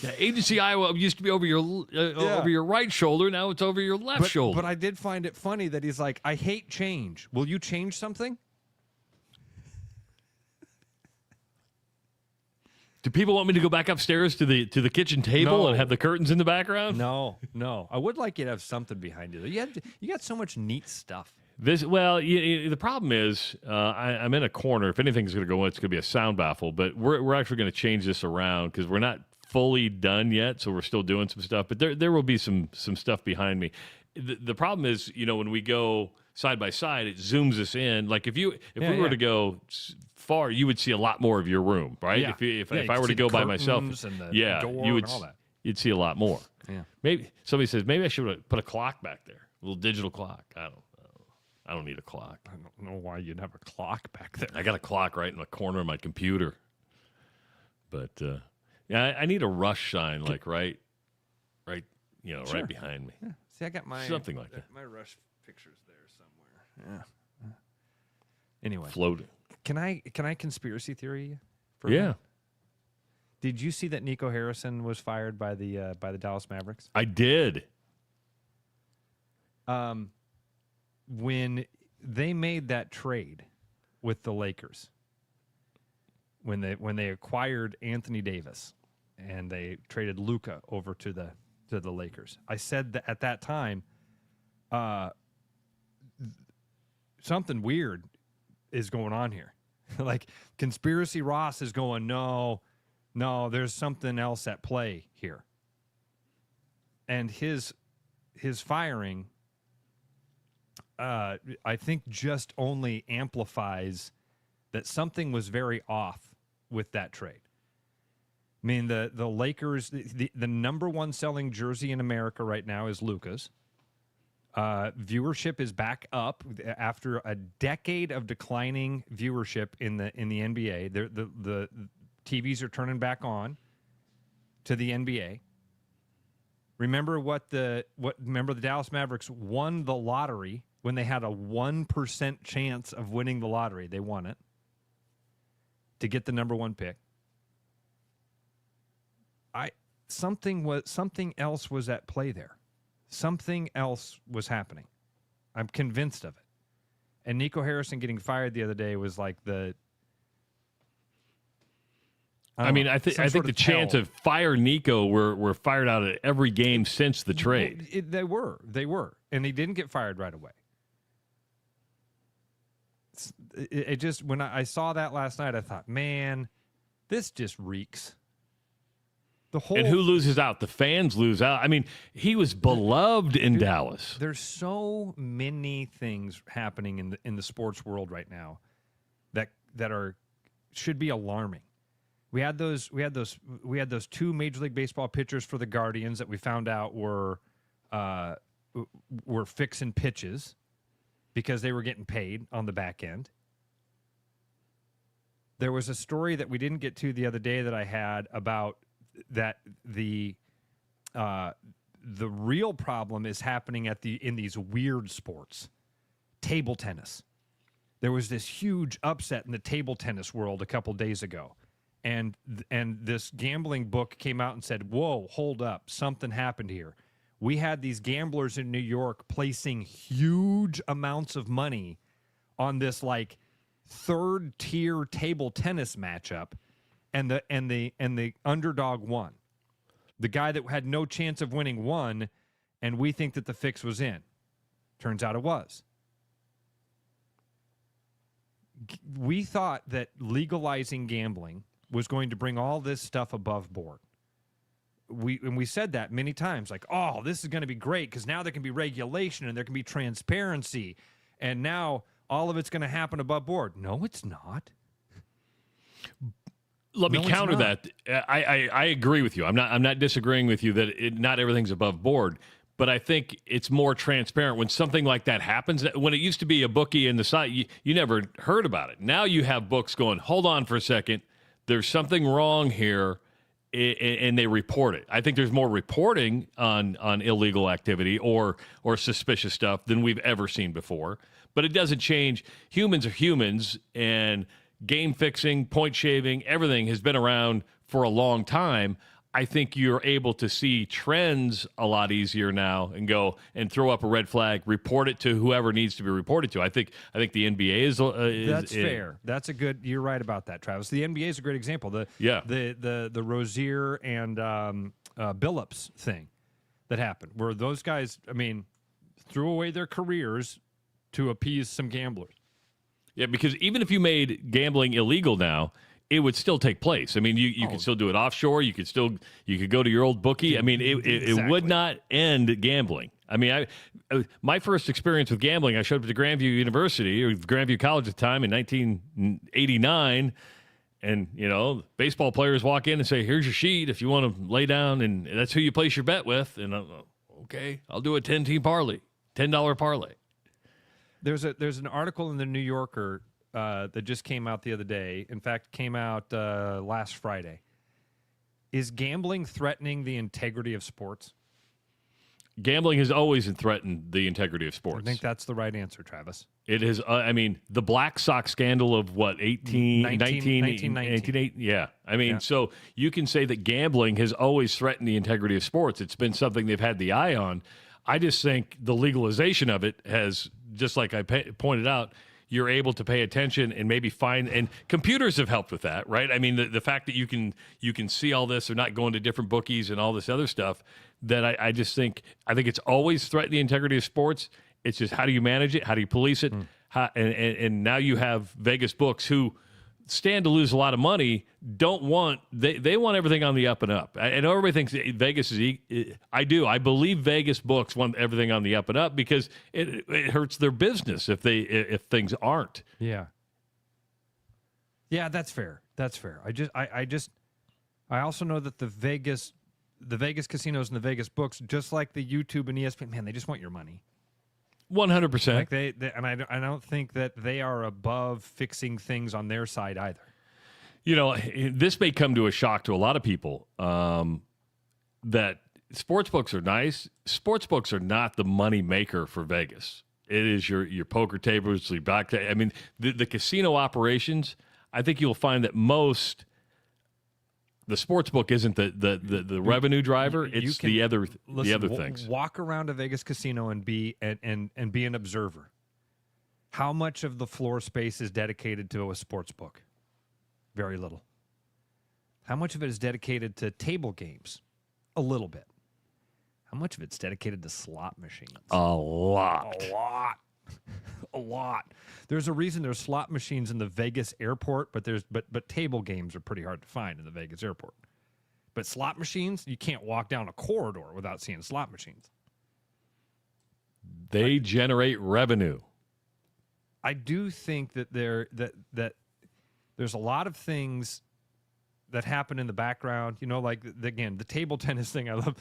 Yeah, Agency Iowa used to be over your right shoulder. Now it's over your left shoulder. But I did find it funny that he's like, I hate change. Will you change something? Do people want me to go back upstairs to the kitchen table and have the curtains in the background? No. I would like you to have something behind you. You got so much neat stuff. The problem is I'm in a corner. If anything's going to go in, it's going to be a sound baffle. But we're actually going to change this around because we're not fully done yet, so we're still doing some stuff. But there will be some stuff behind me. The problem is, when we go side by side, it zooms us in. Like if we were to go far, you would see a lot more of your room, right? Yeah. If I were to go by myself, you would. You'd see a lot more. Yeah. Maybe somebody says maybe I should put a clock back there, a little digital clock. I don't need a clock. I don't know why you'd have a clock back there. I got a clock right in the corner of my computer. But I need a rush sign, like right behind me. Yeah. See, I got my something like that. My rush pictures there somewhere. Yeah. Anyway, floating. Can I conspiracy theory you? Yeah. Did you see that Nico Harrison was fired by the Dallas Mavericks? I did. When they made that trade with the Lakers, when they acquired Anthony Davis and they traded Luka over to the Lakers, I said that at that time, something weird is going on here. Like Conspiracy Ross is going, no, there's something else at play here. And his firing, I think, just only amplifies that something was very off with that trade. I mean, the Lakers, the number 1 selling jersey in America right now is Luka's. Viewership is back up after a decade of declining viewership in the NBA. The TVs are turning back on to the NBA. Remember the Dallas Mavericks won the lottery when they had a 1% chance of winning the lottery. They won it to get the number 1 pick. Something else was at play there. Something else was happening. I'm convinced of it. And Nico Harrison getting fired the other day was like I think the chance of fire Nico were fired out at every game since the trade. They were, and he didn't get fired right away. It just, when I saw that last night, I thought, man, this just reeks. And who loses out? The fans lose out. I mean, he was beloved in Dallas. There's so many things happening in the sports world right now that should be alarming. We had those 2 Major League Baseball pitchers for the Guardians that we found out were fixing pitches because they were getting paid on the back end. There was a story that we didn't get to the other day that I had about that the the real problem is happening in these weird sports. Table tennis. There was this huge upset in the table tennis world a couple days ago. And this gambling book came out and said, whoa, hold up, something happened here. We had these gamblers in New York placing huge amounts of money on this like third-tier table tennis matchup, and the underdog won. The guy that had no chance of winning won, and we think that the fix was in. Turns out it was. We thought that legalizing gambling was going to bring all this stuff above board. We said that many times, like, oh, this is going to be great because now there can be regulation and there can be transparency, and now all of it's going to happen above board. No, it's not. Let me counter that. I agree with you. I'm not disagreeing with you that not everything's above board. But I think it's more transparent when something like that happens. When it used to be a bookie in the site, you never heard about it. Now you have books going, hold on for a second, there's something wrong here, and they report it. I think there's more reporting on illegal activity or suspicious stuff than we've ever seen before. But it doesn't change. Humans are humans, and game fixing, point shaving, everything has been around for a long time. I think you're able to see trends a lot easier now and go and throw up a red flag, report it to whoever needs to be reported to. I think the NBA is that's fair. That's a good. You're right about that, Travis. The NBA is a great example. The Rozier and Billups thing that happened, where those guys, threw away their careers to appease some gamblers. Yeah, because even if you made gambling illegal now, it would still take place. You could still do it offshore. You could go to your old bookie. It would not end gambling. My first experience with gambling, I showed up to Grandview University, or Grandview College at the time in 1989, and, baseball players walk in and say, here's your sheet if you want to lay down, and that's who you place your bet with. And okay, I'll do a 10-team parlay, $10 parlay. There's an article in the New Yorker that just came out the other day. In fact, came out last Friday. Is gambling threatening the integrity of sports? Gambling has always threatened the integrity of sports. I think that's the right answer, Travis. It is. The Black Sox scandal of what, 1919? Yeah. So you can say that gambling has always threatened the integrity of sports. It's been something they've had the eye on. I just think the legalization of it has, just like I pointed out, you're able to pay attention and maybe find, and computers have helped with that, right? The fact that you can see all this, or not going to different bookies and all this other stuff, that I think it's always threatened the integrity of sports. It's just, how do you manage it? How do you police it? And now you have Vegas books who stand to lose a lot of money, they want everything on the up and up. I know everybody thinks Vegas is, I do. I believe Vegas books want everything on the up and up because it hurts their business if things aren't. Yeah. Yeah, that's fair. That's fair. I also know that the Vegas casinos and the Vegas books, just like the YouTube and ESPN, man, they just want your money. 100%. Like and I don't think that they are above fixing things on their side either. This may come to a shock to a lot of people, that sports books are nice. Sports books are not the money maker for Vegas. It is your poker tables, your back. The casino operations. I think you'll find that the sports book isn't the revenue driver. It's the other things. Walk around a Vegas casino and be an observer. How much of the floor space is dedicated to a sports book? Very little. How much of it is dedicated to table games? A little bit. How much of it's dedicated to slot machines? A lot. A lot. There's a reason there's slot machines in the Vegas airport, but table games are pretty hard to find in the Vegas airport. But slot machines, you can't walk down a corridor without seeing slot machines. They generate revenue. I do think that there's a lot of things that happen in the background, the table tennis thing. I love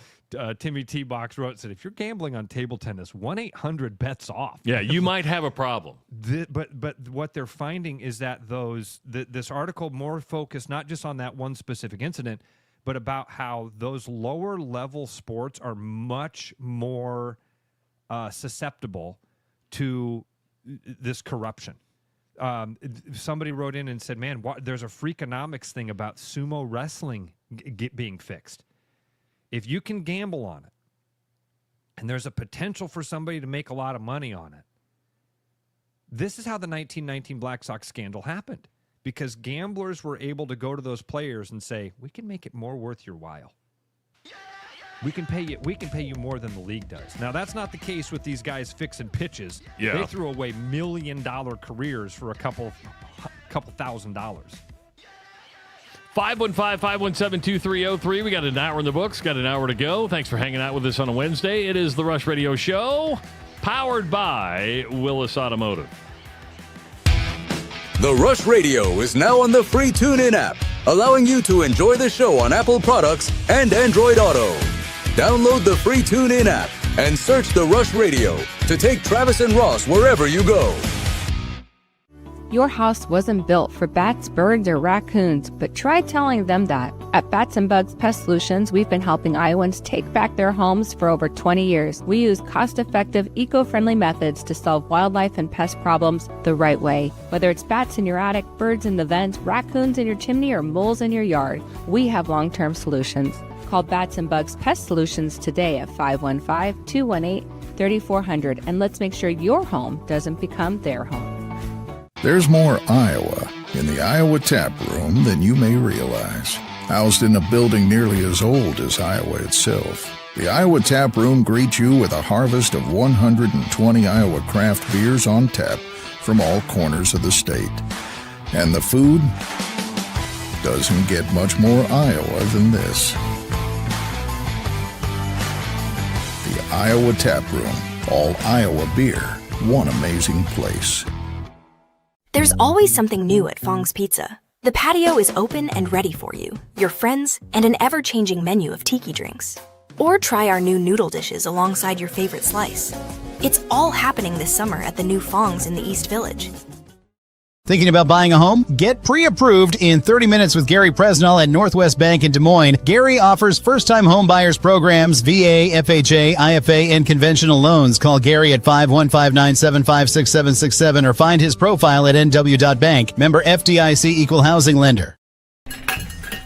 Timmy T. Box wrote, said, if you're gambling on table tennis, 1-800-bets off. Yeah, you might have a problem. But what they're finding is that this article more focused not just on that one specific incident, but about how those lower level sports are much more susceptible to this corruption. Somebody wrote in and said, man, there's a Freakonomics thing about sumo wrestling being fixed. If you can gamble on it, and there's a potential for somebody to make a lot of money on it, this is how the 1919 Black Sox scandal happened, because gamblers were able to go to those players and say, we can make it more worth your while. We can pay you more than the league does. Now, that's not the case with these guys fixing pitches. Yeah. They threw away $1 million careers for a couple $1,000. 515-517-2303. We got an hour in the books. Got an hour to go. Thanks for hanging out with us on a Wednesday. It is the Rush Radio Show, powered by Willis Automotive. The Rush Radio is now on the free TuneIn app, allowing you to enjoy the show on Apple products and Android Auto. Download the free TuneIn app and search The Rush Radio to take Travis and Ross wherever you go. Your house wasn't built for bats, birds, or raccoons, but try telling them that. At Bats and Bugs Pest Solutions, we've been helping Iowans take back their homes for over 20 years. We use cost-effective, eco-friendly methods to solve wildlife and pest problems the right way. Whether it's bats in your attic, birds in the vents, raccoons in your chimney, or moles in your yard, we have long-term solutions. Call Bats and Bugs Pest Solutions today at 515-218-3400, and let's make sure your home doesn't become their home. There's more Iowa in the Iowa Tap Room than you may realize. Housed in a building nearly as old as Iowa itself, the Iowa Tap Room greets you with a harvest of 120 Iowa craft beers on tap from all corners of the state. And the food doesn't get much more Iowa than this. The Iowa Tap Room, all Iowa beer, one amazing place. There's always something new at Fong's Pizza. The patio is open and ready for you, your friends, and an ever-changing menu of tiki drinks. Or try our new noodle dishes alongside your favorite slice. It's all happening this summer at the new Fong's in the East Village. Thinking about buying a home? Get pre-approved in 30 minutes with Gary Presnell at Northwest Bank in Des Moines. Gary offers first-time home buyers programs, VA, FHA, IFA, and conventional loans. Call Gary at 515-975-6767 or find his profile at nw.bank. Member FDIC Equal Housing Lender.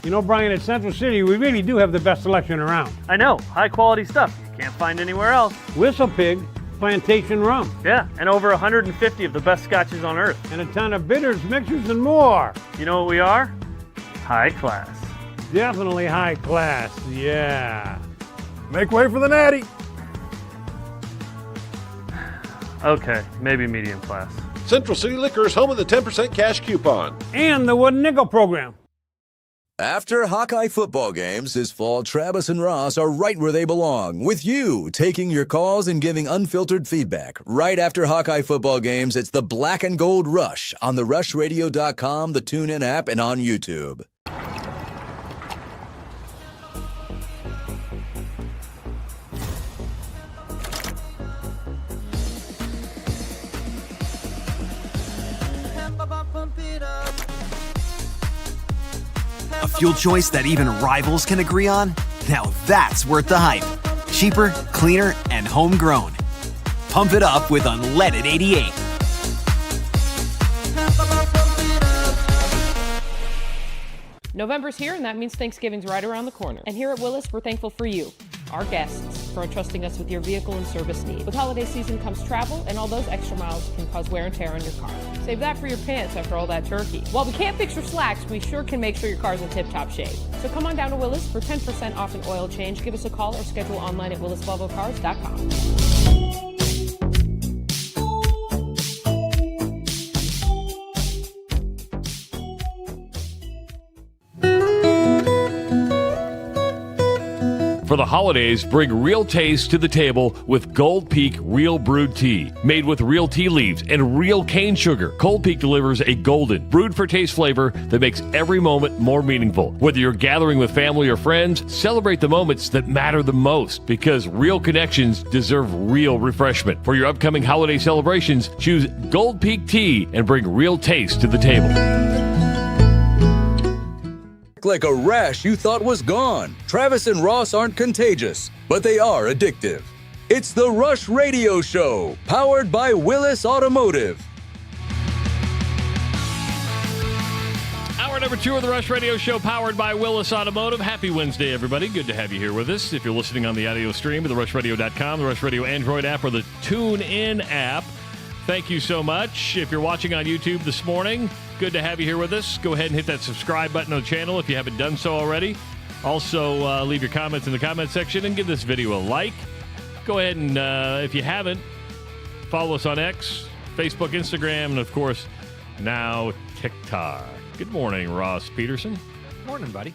You know, Brian, at Central City, we really do have the best selection around. I know. High-quality stuff you can't find anywhere else. Whistle Pig Plantation Rum. Yeah, and over 150 of the best scotches on earth. And a ton of bitters, mixers, and more. You know what we are? High class. Definitely high class, yeah. Make way for the natty. Okay, maybe medium class. Central City Liquor is home of the 10% cash coupon. And the Wooden Nickel program. After Hawkeye football games this fall, Travis and Ross are right where they belong, with you taking your calls and giving unfiltered feedback. Right after Hawkeye football games, it's the Black and Gold Rush on the rushradio.com, the TuneIn app, and on YouTube. A fuel choice that even rivals can agree on? Now that's worth the hype. Cheaper, cleaner, and homegrown. Pump it up with Unleaded 88. November's here, and that means Thanksgiving's right around the corner. And here at Willis, we're thankful for you, our guests, for entrusting us with your vehicle and service needs. With holiday season comes travel, and all those extra miles can cause wear and tear on your car. Save that for your pants after all that turkey. While we can't fix your slacks, we sure can make sure your car's in tip-top shape. So come on down to Willis for 10% off an oil change. Give us a call or schedule online at willisvolvocars.com. For the holidays, bring real taste to the table with Gold Peak Real Brewed Tea. Made with real tea leaves and real cane sugar, Gold Peak delivers a golden, brewed for taste flavor that makes every moment more meaningful. Whether you're gathering with family or friends, celebrate the moments that matter the most, because real connections deserve real refreshment. For your upcoming holiday celebrations, choose Gold Peak Tea and bring real taste to the table. act like a rash you thought was gone. Travis and Ross aren't contagious, but they are addictive. It's the Rush Radio Show, powered by Willis Automotive. Hour number 2 of the Rush Radio Show, powered by Willis Automotive. Happy Wednesday, everybody. Good to have you here with us. If you're listening on the audio stream at therushradio.com, the Rush Radio Android app, or the TuneIn app, thank you so much. If you're watching on YouTube this morning, good to have you here with us. Go ahead and hit that subscribe button on the channel if you haven't done so already. Also, leave your comments in the comment section and give this video a like. Go ahead and, if you haven't, follow us on X, Facebook, Instagram, and, of course, now TikTok. Good morning, Ross Peterson. Morning, buddy.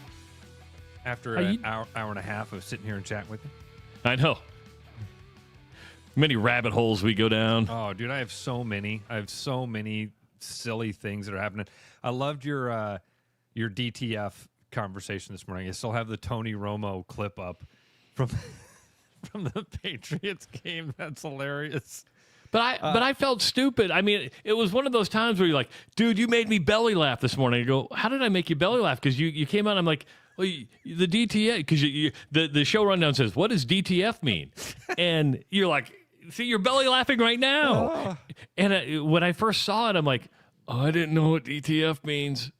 After an hour and a half of sitting here and chatting with you. I know. Many rabbit holes we go down. Oh, dude, I have so many. I have so many silly things that are happening. I loved your DTF conversation this morning. I still have the Tony Romo clip up from the Patriots game. That's hilarious. But I felt stupid. I mean, it was one of those times where you're like, dude, you made me belly laugh this morning. I go, how did I make you belly laugh? Because you came out and I'm like, well, the DTF, because the show rundown says, what does DTF mean? And you're like, see, you're belly laughing right now. And when I first saw it, I'm like, oh, I didn't know what DTF means.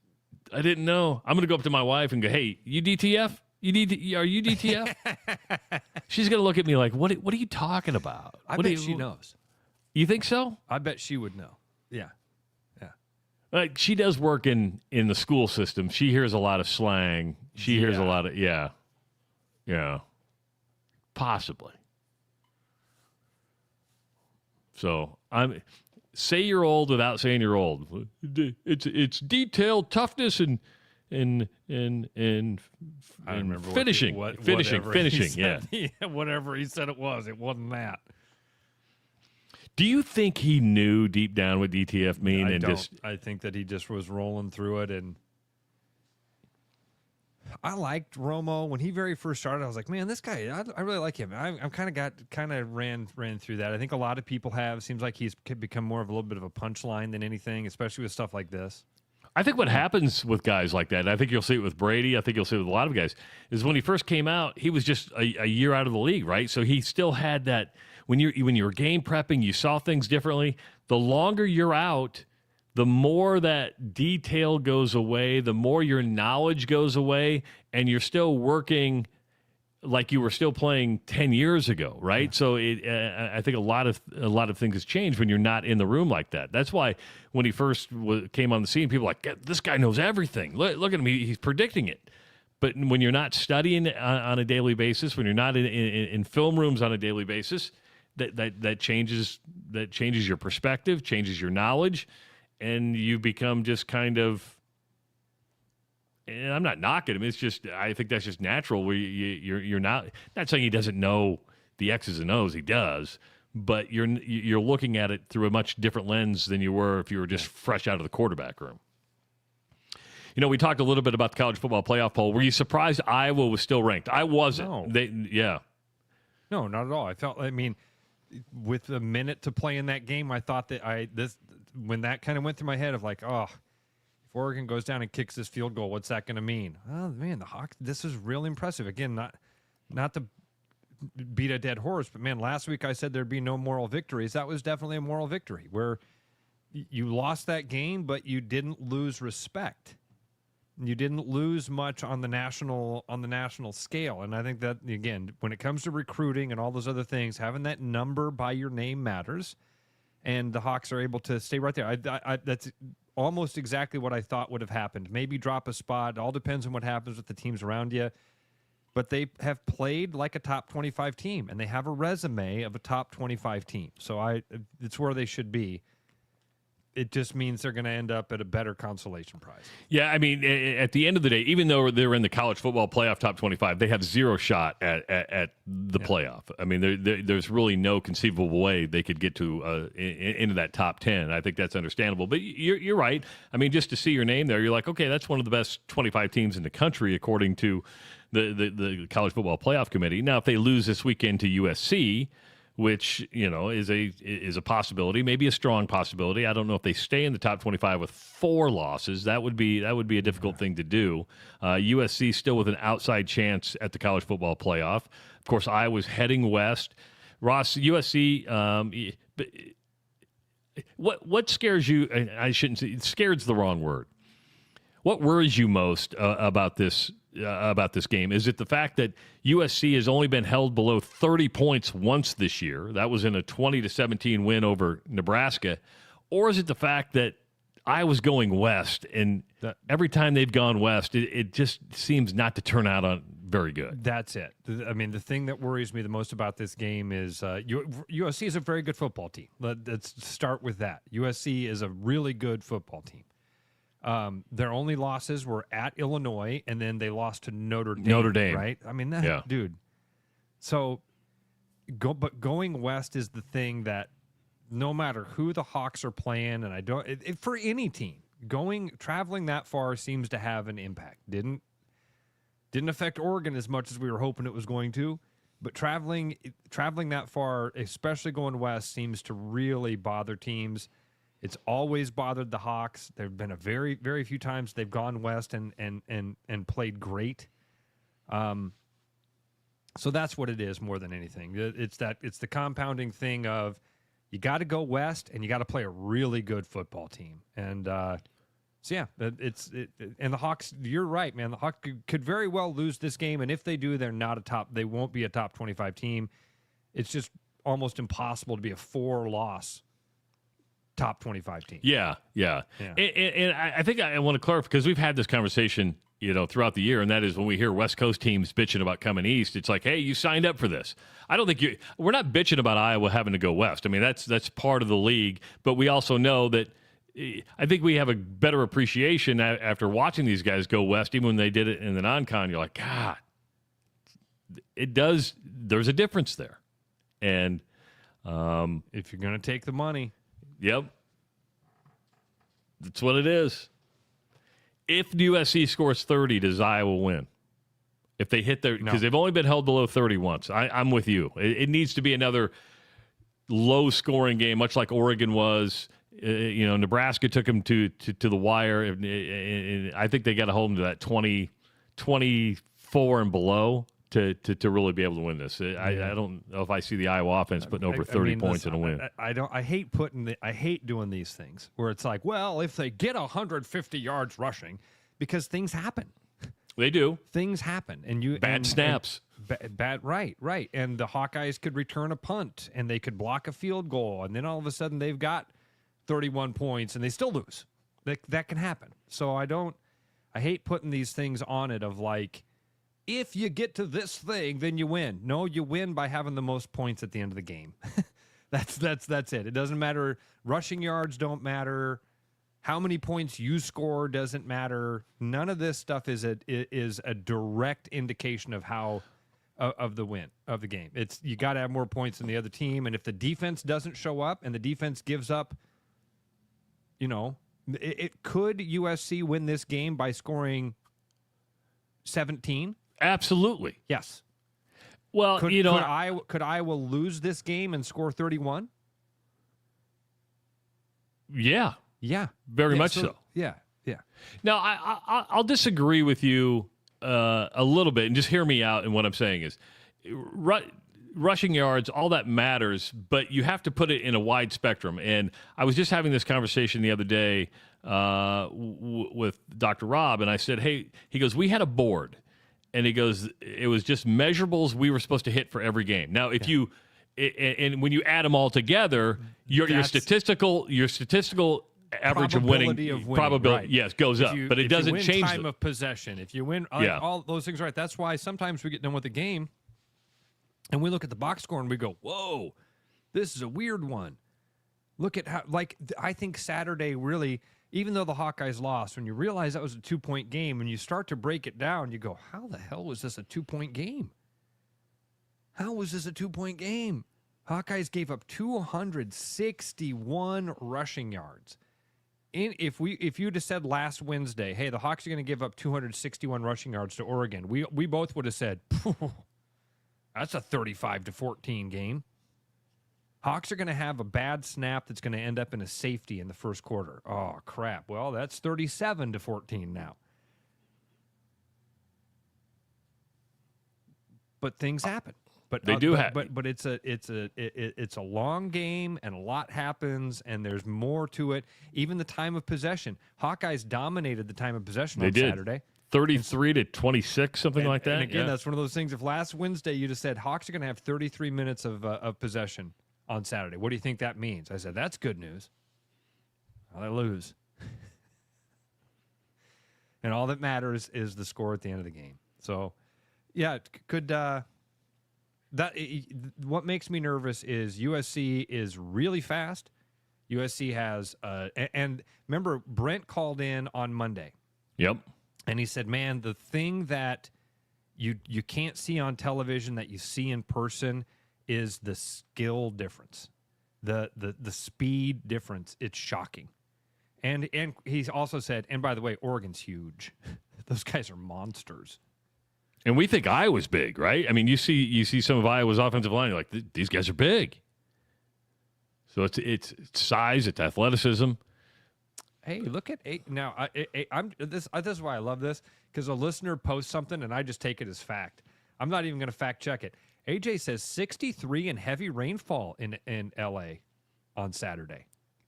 I didn't know. I'm going to go up to my wife and go, hey, you DTF? Are you DTF? She's going to look at me like, what are you talking about? I bet she knows. You think so? I bet she would know. Yeah. Like, she does work in the school system. She hears a lot of slang. She hears a lot of, yeah. Possibly. So, say you're old without saying you're old. It's detailed toughness and I remember finishing. Finishing, yeah. Whatever he said it wasn't that. Do you think he knew deep down what DTF mean? I think that he just was rolling through it, and I liked Romo when he very first started. I was like, man, this guy, I really like him. I'm kind of ran through that. I think a lot of people have. Seems like he's become more of a little bit of a punchline than anything, especially with stuff like this. I think what happens with guys like that, and I think you'll see it with Brady, I think you'll see it with a lot of guys, is when he first came out, he was just a year out of the league, right? So he still had that. When you were game prepping, you saw things differently. The longer you're out, the more that detail goes away, the more your knowledge goes away, and you're still working like you were still playing 10 years ago, right? Yeah. So I think a lot of things has changed when you're not in the room like that. That's why when he first came on the scene, people were like, this guy knows everything. Look at him, he's predicting it. But when you're not studying on a daily basis, when you're not in film rooms on a daily basis, that changes your perspective, changes your knowledge, and you become just kind of. And I'm not knocking him. It's just I think that's just natural. Where you're not saying he doesn't know the X's and O's. He does, but you're looking at it through a much different lens than you were if you were just fresh out of the quarterback room. You know, we talked a little bit about the college football playoff poll. Were you surprised Iowa was still ranked? I wasn't. No. No, not at all. With a minute to play in that game, I thought that when that kind of went through my head of like, oh, if Oregon goes down and kicks this field goal, what's that going to mean? Oh man, the Hawks. This is real impressive. Again, not to beat a dead horse, but man, last week I said there'd be no moral victories. That was definitely a moral victory where you lost that game, but you didn't lose respect. You didn't lose much on the national scale. And I think that, again, when it comes to recruiting and all those other things, having that number by your name matters. And the Hawks are able to stay right there. That's almost exactly what I thought would have happened. Maybe drop a spot. It all depends on what happens with the teams around you. But they have played like a top 25 team, and they have a resume of a top 25 team. So it's where they should be. It just means they're going to end up at a better consolation prize. Yeah, I mean, at the end of the day, even though they're in the college football playoff top 25, they have zero shot at the playoff. I mean, there's really no conceivable way they could get to into that top 10. I think that's understandable. But you're right. I mean, just to see your name there, you're like, okay, that's one of the best 25 teams in the country, according to the college football playoff committee. Now, if they lose this weekend to USC, which is a possibility, maybe a strong possibility. I don't know if they stay in the top 25 with 4 losses. That would be a difficult thing to do. USC still with an outside chance at the college football playoff. Of course, Iowa's heading west. Ross, USC. What scares you? I shouldn't say scared's the wrong word. What worries you most about this game? Is it the fact that USC has only been held below 30 points once this year? That was in a 20-17 win over Nebraska. Or is it the fact that Iowa's going west, and every time they've gone west, it just seems not to turn out on very good? That's it. I mean, the thing that worries me the most about this game is USC is a very good football team. Let's start with that. USC is a really good football team. Their only losses were at Illinois, and then they lost to Notre Dame. Right? I mean, dude. So, going west is the thing that no matter who the Hawks are playing, and for any team, traveling that far seems to have an impact. Didn't affect Oregon as much as we were hoping it was going to, but traveling that far, especially going west, seems to really bother teams. It's always bothered the Hawks. There have been a very, very few times they've gone west and played great. So that's what it is more than anything. It's the compounding thing of you got to go west and you got to play a really good football team. And and the Hawks. You're right, man. The Hawks could very well lose this game, and if they do, they won't be a top 25 team. It's just almost impossible to be a 4-loss top 25 team. Yeah. And I think I want to clarify, because we've had this conversation, throughout the year, and that is when we hear West Coast teams bitching about coming east, it's like, hey, you signed up for this. I don't think we're not bitching about Iowa having to go west. I mean, that's part of the league, but we also know that I think we have a better appreciation after watching these guys go west, even when they did it in the non-con. You're like, God, there's a difference there. And if you're going to take the money. Yep. That's what it is. If USC scores 30, does Iowa win? If they hit their, because they've only been held below 30 once. I'm with you. It needs to be another low-scoring game, much like Oregon was. Nebraska took them to the wire. And I think they got to hold them to that 24 and below to really be able to win this. I don't know if I see the Iowa offense putting over 30 points in a win. I hate doing these things where it's like, well, if they get 150 yards rushing, because things happen. They do. Things happen, and snaps. Right. And the Hawkeyes could return a punt, and they could block a field goal, and then all of a sudden they've got 31 points, and they still lose. That can happen. So I hate putting these things on it of like, if you get to this thing, then you win. No, you win by having the most points at the end of the game. That's it. It doesn't matter. Rushing yards don't matter. How many points you score doesn't matter. None of this stuff is a direct indication of how of the win of the game. It's you got to have more points than the other team, and if the defense doesn't show up and the defense gives up, it could USC win this game by scoring 17. Absolutely. Yes. Well, could Iowa lose this game and score 31? Yeah. Yeah. Very much so. Yeah. Now, I'll disagree with you a little bit, and just hear me out. And what I'm saying is, rushing yards, all that matters, but you have to put it in a wide spectrum. And I was just having this conversation the other day with Dr. Rob, and I said, hey, he goes, we had a board. And he goes, it was just measurables we were supposed to hit for every game. Now, if you and when you add them all together, your statistical average of winning probability, right. Yes, goes up. But it doesn't change time of possession. If you win, all those things, right? That's why sometimes we get done with the game, and we look at the box score and we go, "Whoa, this is a weird one." Look at how, I think Saturday really. Even though the Hawkeyes lost, when you realize that was a 2-point game, and you start to break it down, you go, how the hell was this a 2-point game? How was this a 2-point game? Hawkeyes gave up 261 rushing yards. If you'd have said last Wednesday, hey, the Hawks are going to give up 261 rushing yards to Oregon, we both would have said, that's a 35-14 game. Hawks are going to have a bad snap that's going to end up in a safety in the first quarter. Oh, crap. Well, that's 37-14 now. But things happen. But they do happen. But it's a long game, and a lot happens, and there's more to it. Even the time of possession. Hawkeyes dominated the time of possession on Saturday. 33-26, something like that. And again, that's one of those things. If last Wednesday you just said Hawks are going to have 33 minutes of possession on Saturday, what do you think that means? I said, that's good news. Well, they lose. And all that matters is the score at the end of the game. So, yeah, what makes me nervous is USC is really fast. USC has, and remember, Brent called in on Monday. Yep. And he said, man, the thing that you can't see on television that you see in person is the skill difference, the speed difference. It's shocking. And he's also said, and by the way, Oregon's huge. Those guys are monsters. And we think Iowa's big, right? I mean, you see some of Iowa's offensive line, you're like, these guys are big. So it's size, it's athleticism. Hey, look at now. This is why I love this, because a listener posts something and I just take it as fact. I'm not even going to fact check it. AJ says 63 and heavy rainfall in LA on Saturday.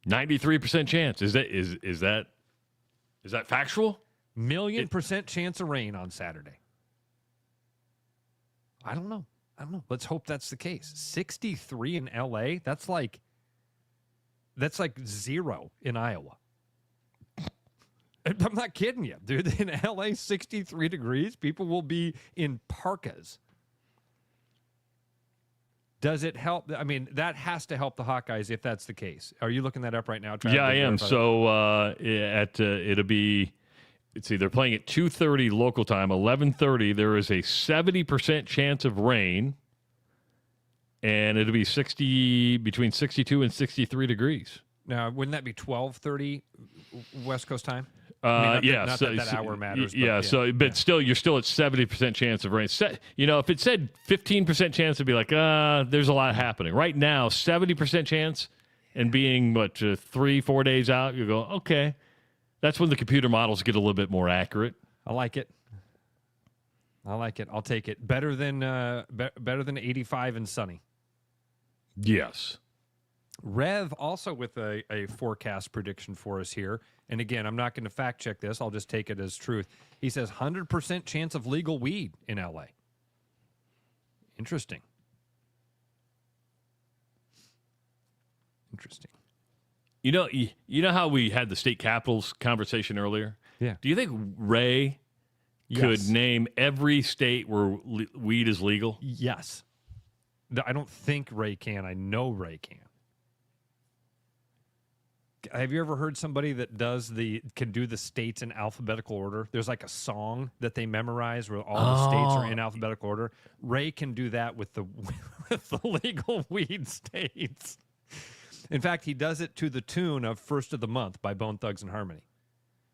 93% chance. Is that factual? %1,000,000% chance of rain on Saturday. I don't know. Let's hope that's the case. 63 in LA. That's like 0 in Iowa. I'm not kidding you, dude. In LA, 63 degrees. People will be in parkas. Does it help? I mean, that has to help the Hawkeyes if that's the case. Are you looking that up right now? Yeah, I am. So it'll be, let's see, they're playing at 2:30 local time, 11:30. There is a 70% chance of rain, and it'll be between 62 and 63 degrees. Now, wouldn't that be 12:30 West Coast time? Yeah, not that hour matters. Yeah, still, you're still at 70% chance of rain. If it said 15% chance, it'd be like, there's a lot happening. Right now, 70% chance, and being 3-4 days out, you go, okay. That's when the computer models get a little bit more accurate. I like it. I'll take it. Better than 85 and sunny. Yes. Rev also with a forecast prediction for us here. And again, I'm not going to fact check this. I'll just take it as truth. He says 100% chance of legal weed in LA. Interesting. You know how we had the state capitals conversation earlier? Yeah. Do you think Ray could name every state where weed is legal? Yes. I don't think Ray can. I know Ray can. Have you ever heard somebody that can do the states in alphabetical order? There's like a song that they memorize where all the states are in alphabetical order. Ray can do that with the legal weed states. In fact, he does it to the tune of First of the Month by Bone Thugs and Harmony.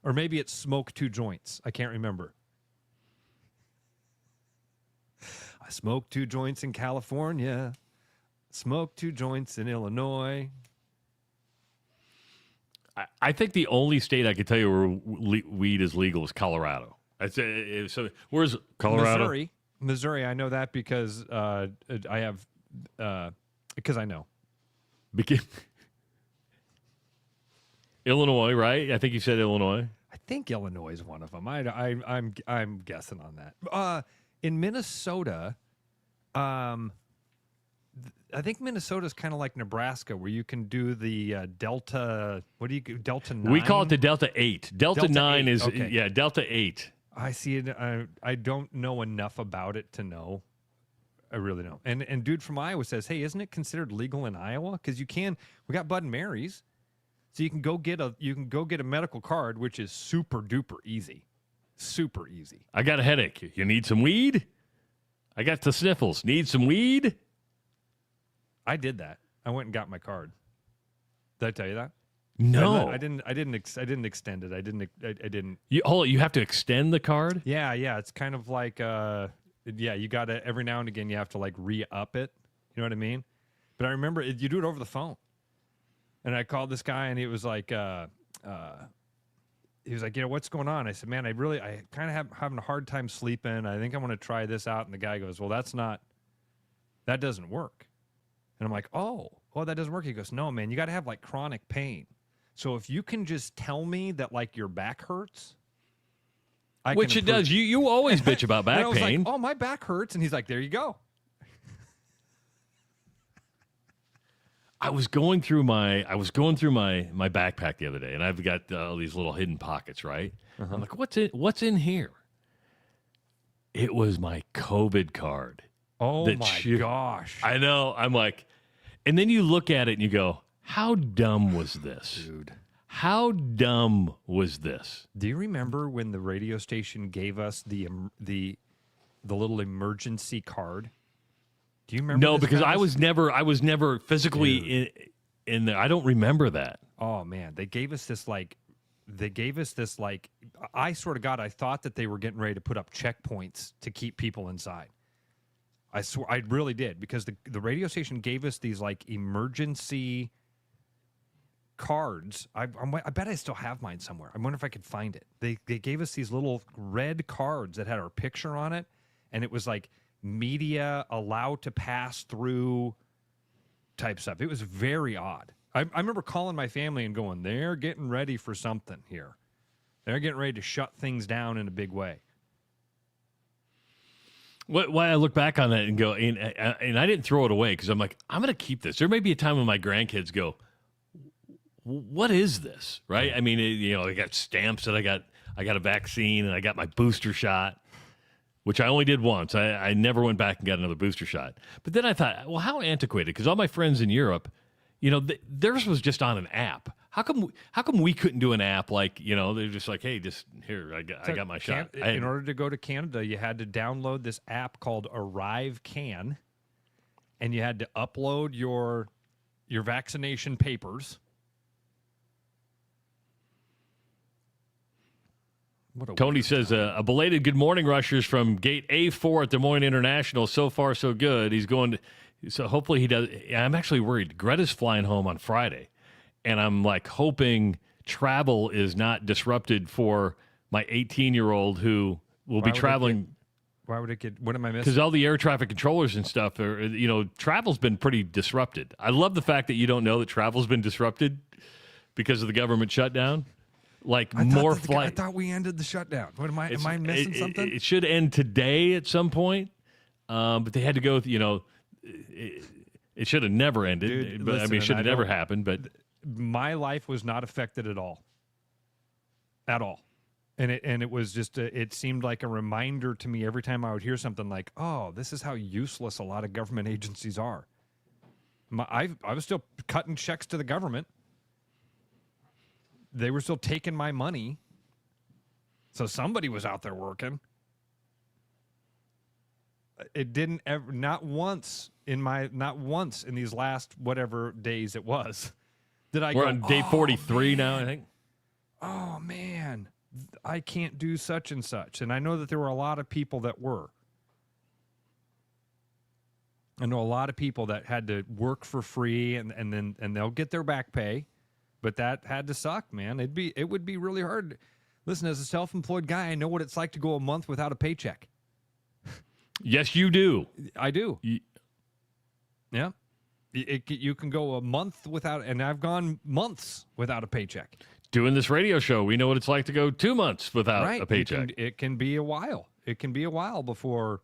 Or maybe it's Smoke 2 Joints. I can't remember. I smoke 2 joints in California. Smoke 2 joints in Illinois. I think the only state I could tell you where weed is legal is Colorado. So where's Colorado? Missouri. I know that because I know. Illinois, right? I think you said Illinois. I think Illinois is one of them. I'm guessing on that. In Minnesota, I think Minnesota is kind of like Nebraska, where you can do the Delta. What do you Delta 9? We call it the Delta 8. Delta 9 8. is Okay. Delta 8. I see it. I don't know enough about it to know. I really don't. And dude from Iowa says, "Hey, isn't it considered legal in Iowa? Because we got Bud and Mary's, so you can go get a medical card, which is super duper easy, super easy." I got a headache. You need some weed? I got the sniffles. Need some weed? I did that. I went and got my card. Did I tell you that? No, I didn't extend it. I didn't. You have to extend the card? Yeah. It's kind of like you got to every now and again you have to like re-up it. You know what I mean? But I remember you do it over the phone. And I called this guy, and he was like, what's going on? I said, man, I kind of having a hard time sleeping. I think I want to try this out. And the guy goes, well, that doesn't work. And I'm like, oh, that doesn't work. He goes, no, man, you got to have like chronic pain. So if you can just tell me that like your back hurts. Which it does. You always bitch about back and I was pain. like, oh, my back hurts. And he's like, there you go. I was going through my backpack the other day, and I've got all these little hidden pockets, right? Uh-huh. I'm like, what's in here? It was my COVID card. Oh my gosh. I know. I'm like, and then you look at it and you go, how dumb was this? Dude. How dumb was this? Do you remember when the radio station gave us the little emergency card? Do you remember? No, because I was never physically in there. I don't remember that. Oh man, they gave us this like I swear to God, I thought that they were getting ready to put up checkpoints to keep people inside. I swear, I really did, because the radio station gave us these like emergency cards. I bet I still have mine somewhere. I wonder if I could find it. They gave us these little red cards that had our picture on it, and it was like media allowed to pass through type stuff. It was very odd. I remember calling my family and going, they're getting ready for something here. They're getting ready to shut things down in a big way. Why I look back on that and go, and I didn't throw it away, because I'm like, I'm going to keep this. There may be a time when my grandkids go, what is this? Right? I mean, I got stamps that I got a vaccine, and I got my booster shot, which I only did once. I never went back and got another booster shot. But then I thought, well, how antiquated? Because all my friends in Europe, theirs was just on an app. How come we couldn't do an app like, they're just like, hey, just here, I got my shot. In order to go to Canada, you had to download this app called Arrive Can, and you had to upload your vaccination papers. Tony says, a belated good morning, Rushers, from Gate A4 at Des Moines International. So far, so good. He's going to, so hopefully he does. I'm actually worried. Greta's flying home on Friday, and I'm like hoping travel is not disrupted for my 18-year-old who will be traveling. Why would it get, what am I missing? Because all the air traffic controllers and stuff are, travel's been pretty disrupted. I love the fact that you don't know that travel's been disrupted because of the government shutdown. Like more flights. I thought we ended the shutdown. Am I missing something? It should end today at some point, but they had to go. It should have never ended. Dude, but listen, it should have never happened. But my life was not affected at all. At all, and it was just it seemed like a reminder to me every time I would hear something like, "Oh, this is how useless a lot of government agencies are." I was still cutting checks to the government. They were still taking my money. So somebody was out there working. It didn't ever, not once in these last whatever days it was, did I We're go, on day 43 now, I think. Oh, man, I can't do such and such. And I know that there were a lot of people that were. I know a lot of people that had to work for free and they'll get their back pay. But that had to suck, man. It would be really hard. Listen, as a self-employed guy, I know what it's like to go a month without a paycheck. Yes, you do. I do. Yeah. You can go a month without, and I've gone months without a paycheck. Doing this radio show, we know what it's like to go 2 months without a paycheck. It can be a while. It can be a while before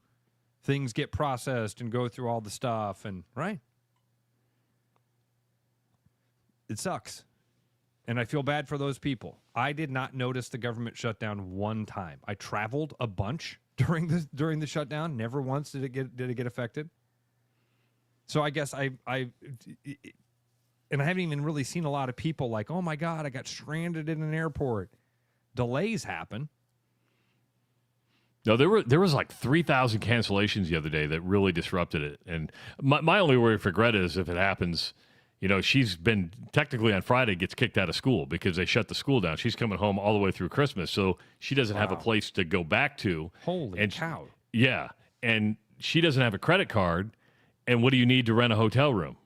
things get processed and go through all the stuff. And right. It sucks. And I feel bad for those people. I did not notice the government shutdown one time. I traveled a bunch during the shutdown. Never once did it get affected. So I guess I haven't even really seen a lot of people like, oh my God, I got stranded in an airport. Delays happen. No, there was like 3,000 cancellations the other day that really disrupted it. And my only worry for Greta is if it happens. She's been technically on Friday gets kicked out of school because they shut the school down. She's coming home all the way through Christmas, so she doesn't have a place to go back to. Holy cow. Yeah, and she doesn't have a credit card, and what do you need to rent a hotel room?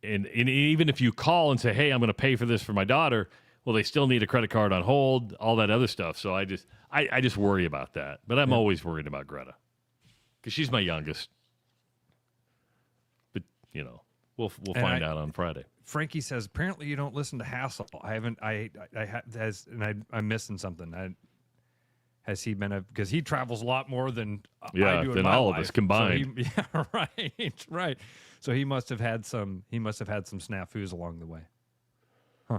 and even if you call and say, hey, I'm going to pay for this for my daughter, well, they still need a credit card on hold, all that other stuff. So I just worry about that. But I'm always worried about Greta because she's my youngest. But, we'll find out on Friday. Frankie says, apparently you don't listen to Hassel. I'm missing something. Has he been because he travels a lot more than I do in my all life. Of us combined. So right. So he must have had some snafus along the way. Huh.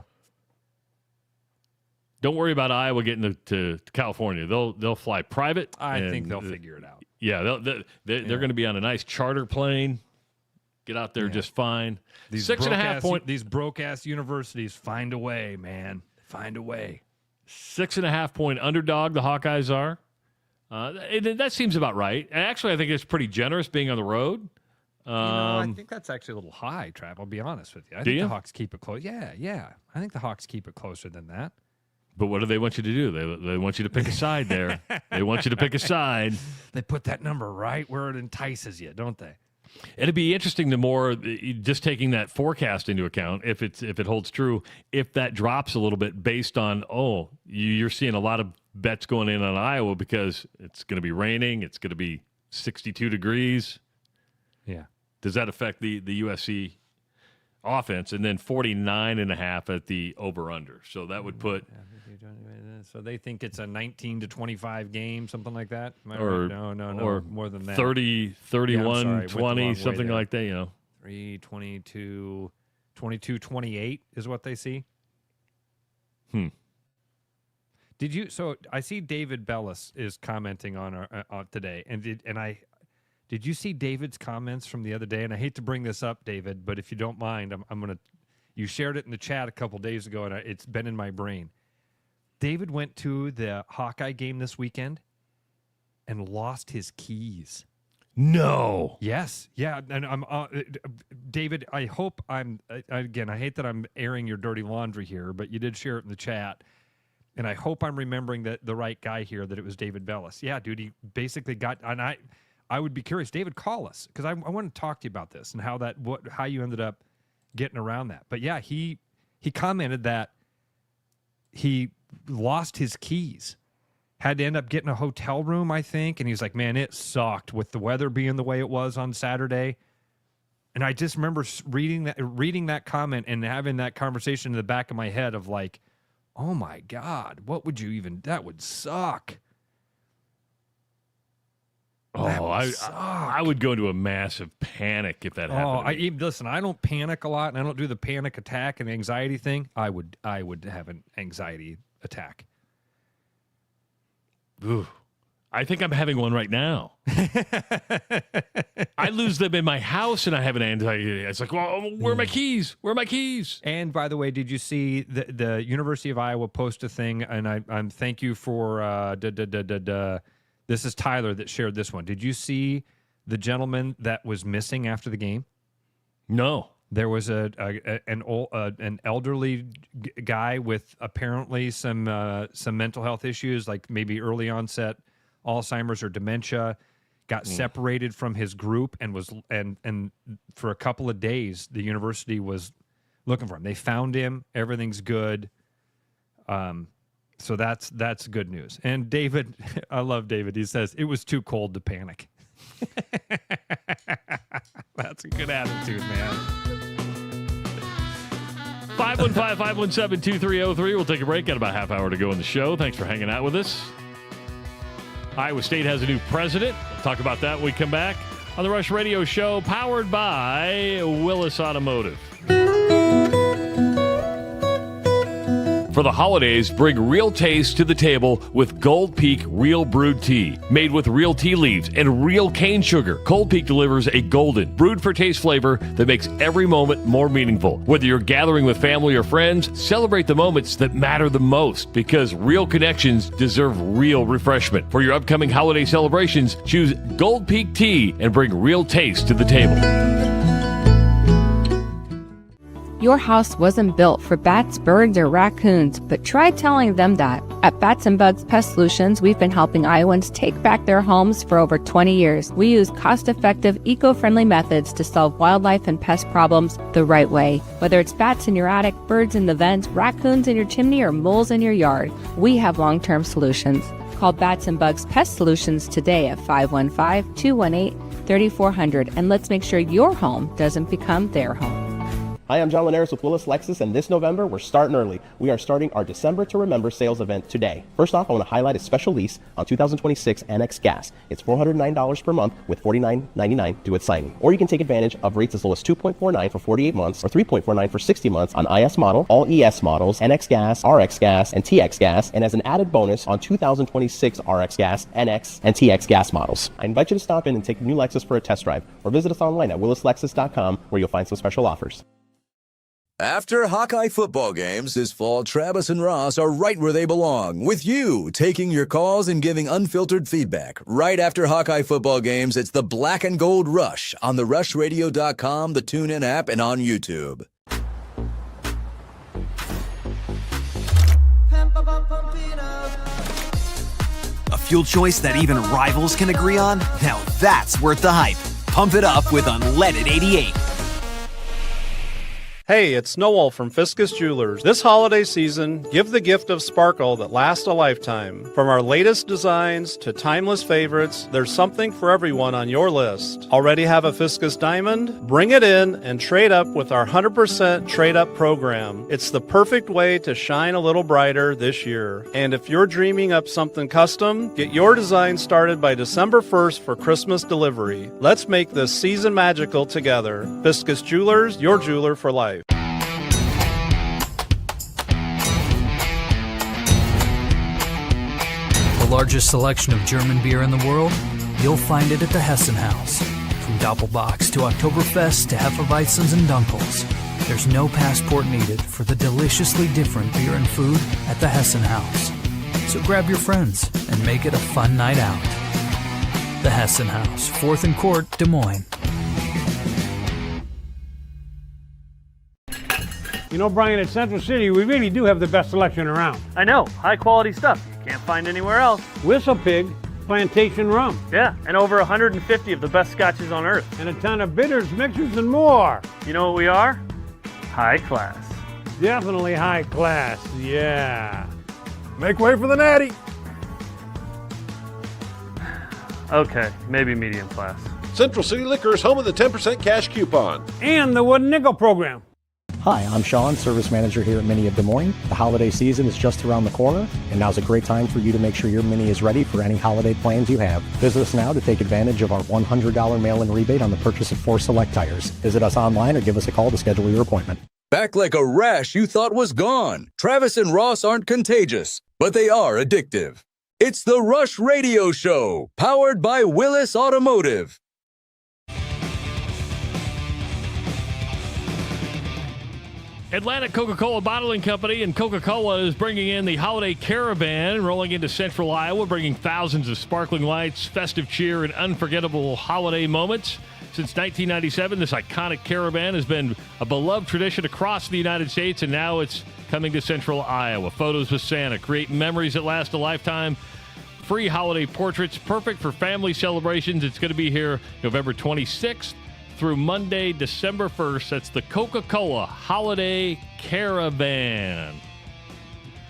Don't worry about Iowa getting to California. They'll fly private. I think they'll figure it out. Yeah, they're going to be on a nice charter plane. Get out there just fine. These 6.5 point. These broke-ass universities find a way, man. Find a way. 6.5 point underdog, the Hawkeyes are. That seems about right. Actually, I think it's pretty generous being on the road. I think that's actually a little high, Trav. I'll be honest with you. I think the Hawks keep it close. Yeah. I think the Hawks keep it closer than that. But what do they want you to do? They want you to pick a side there. They want you to pick a side. They put that number right where it entices you, don't they? It'd be interesting the more just taking that forecast into account, if it holds true, if that drops a little bit based on, you're seeing a lot of bets going in on Iowa because it's going to be raining, it's going to be 62 degrees. Yeah. Does that affect the USC offense? And then 49.5 at the over-under. So that would put... So they think it's a 19 to 25 game, something like that? Or, No, or more than that. 30, 31, 20, something like that, 3, 22, 28 is what they see. Did you? So I see David Bellis is commenting on our today, did you see David's comments from the other day? And I hate to bring this up, David, but if you don't mind, I'm gonna. You shared it in the chat a couple days ago, and it's been in my brain. David went to the Hawkeye game this weekend and lost his keys. No. Yes. Yeah. And I'm David, I hope I hate that I'm airing your dirty laundry here, but you did share it in the chat. And I hope I'm remembering the right guy here, that it was David Bellis. Yeah, dude, he basically got, and I would be curious. David, call us, because I want to talk to you about this and how you ended up getting around that. But yeah, he commented that he lost his keys, had to end up getting a hotel room, I think, and he was like, man, it sucked with the weather being the way it was on Saturday. And I just remember reading that comment and having that conversation in the back of my head of like, oh my God, that would suck. I would go into a massive panic if that happened. Listen, I don't panic a lot, and I don't do the panic attack and anxiety thing. I would have an anxiety attack. Ooh, I think I'm having one right now. I lose them in my house, and I have an anxiety. It's like, well, where are my keys? Where are my keys? And by the way, did you see the University of Iowa post a thing? And I'm thank you for this is Tyler that shared this one. Did you see the gentleman that was missing after the game? No. There was an elderly guy with apparently some mental health issues, like maybe early onset Alzheimer's or dementia. Got separated from his group and was for a couple of days the university was looking for him. They found him. Everything's good. So that's good news. And David, I love David. He says, it was too cold to panic. That's a good attitude, man. 515-517-2303. We'll take a break. Got about a half hour to go in the show. Thanks for hanging out with us. Iowa State has a new president. We'll talk about that when we come back on the Rush Radio Show, powered by Willis Automotive. For the holidays, bring real taste to the table with Gold Peak Real Brewed Tea. Made with real tea leaves and real cane sugar, Gold Peak delivers a golden, brewed for taste flavor that makes every moment more meaningful. Whether you're gathering with family or friends, celebrate the moments that matter the most, because real connections deserve real refreshment. For your upcoming holiday celebrations, choose Gold Peak Tea and bring real taste to the table. Your house wasn't built for bats, birds, or raccoons, but try telling them that. At Bats and Bugs Pest Solutions, we've been helping Iowans take back their homes for over 20 years. We use cost-effective, eco-friendly methods to solve wildlife and pest problems the right way. Whether it's bats in your attic, birds in the vents, raccoons in your chimney, or moles in your yard, we have long-term solutions. Call Bats and Bugs Pest Solutions today at 515-218-3400, and let's make sure your home doesn't become their home. Hi, I'm John Linares with Willis Lexus, and this November, we're starting early. We are starting our December to Remember sales event today. First off, I want to highlight a special lease on 2026 NX Gas. It's $409 per month with $49.99 due at signing. Or you can take advantage of rates as low as 2.49 for 48 months or 3.49 for 60 months on IS model, all ES models, NX Gas, RX Gas, and TX Gas, and as an added bonus on 2026 RX Gas, NX, and TX Gas models. I invite you to stop in and take a new Lexus for a test drive, or visit us online at willislexus.com where you'll find some special offers. After Hawkeye football games this fall, Travis and Ross are right where they belong, with you taking your calls and giving unfiltered feedback. Right after Hawkeye football games, it's the Black and Gold Rush on the rushradio.com, the TuneIn app, and on YouTube. A fuel choice that even rivals can agree on? Now that's worth the hype. Pump it up with Unleaded 88. Hey, it's Noel from Fiscus Jewelers. This holiday season, give the gift of sparkle that lasts a lifetime. From our latest designs to timeless favorites, there's something for everyone on your list. Already have a Fiscus diamond? Bring it in and trade up with our 100% trade-up program. It's the perfect way to shine a little brighter this year. And if you're dreaming up something custom, get your design started by December 1st for Christmas delivery. Let's make this season magical together. Fiscus Jewelers, your jeweler for life. The largest selection of German beer in the world? You'll find it at the Hessen House. From Doppelbocks to Oktoberfest to Hefeweizens and Dunkels, there's no passport needed for the deliciously different beer and food at the Hessen House. So grab your friends and make it a fun night out. The Hessen House, 4th and Court, Des Moines. You know, Brian, at Central City, we really do have the best selection around. I know, high quality stuff you can't find anywhere else. Whistle Pig Plantation Rum. Yeah, and over 150 of the best scotches on earth. And a ton of bitters, mixers, and more. You know what we are? High class. Definitely high class, yeah. Make way for the natty. Okay, maybe medium class. Central City Liquor is home of the 10% cash coupon. And the Wooden Nickel program. Hi, I'm Sean, Service Manager here at Mini of Des Moines. The holiday season is just around the corner, and now's a great time for you to make sure your Mini is ready for any holiday plans you have. Visit us now to take advantage of our $100 mail-in rebate on the purchase of 4 select tires. Visit us online or give us a call to schedule your appointment. Back like a rash you thought was gone. Travis and Ross aren't contagious, but they are addictive. It's the Rush Radio Show, powered by Willis Automotive. Atlantic Coca-Cola Bottling Company and Coca-Cola is bringing in the Holiday Caravan, rolling into central Iowa, bringing thousands of sparkling lights, festive cheer, and unforgettable holiday moments. Since 1997, this iconic caravan has been a beloved tradition across the United States, and now it's coming to central Iowa. Photos with Santa, create memories that last a lifetime. Free holiday portraits, perfect for family celebrations. It's going to be here November 26th. Through Monday, December 1st. That's the Coca-Cola Holiday Caravan.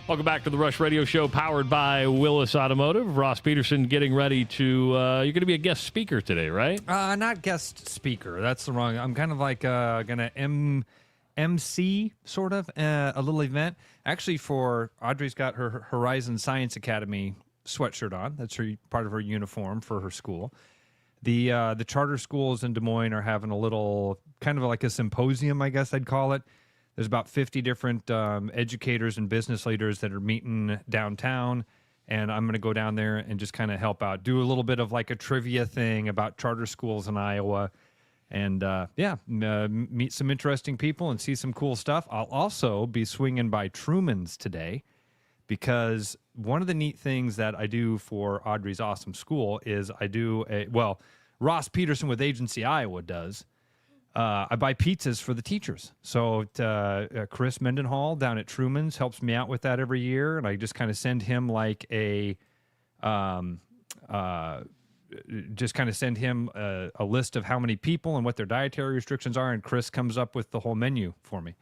Welcome back to the Rush Radio Show, powered by Willis Automotive. Ross Peterson getting ready to, you're going to be a guest speaker today, right? Not guest speaker. That's the wrong. I'm kind of like going to MC, sort of, a little event. Actually, for Audrey's got her Horizon Science Academy sweatshirt on. That's part of her uniform for her school. The charter schools in Des Moines are having a little, kind of like a symposium, I guess I'd call it. There's about 50 different educators and business leaders that are meeting downtown, and I'm going to go down there and just kind of help out, do a little bit of like a trivia thing about charter schools in Iowa, and meet some interesting people and see some cool stuff. I'll also be swinging by Truman's today, because one of the neat things that I do for Audrey's awesome school is I do Ross Peterson with Agency Iowa does. I buy pizzas for the teachers. So Chris Mendenhall down at Truman's helps me out with that every year, and I just kind of send him like a list of how many people and what their dietary restrictions are, and Chris comes up with the whole menu for me.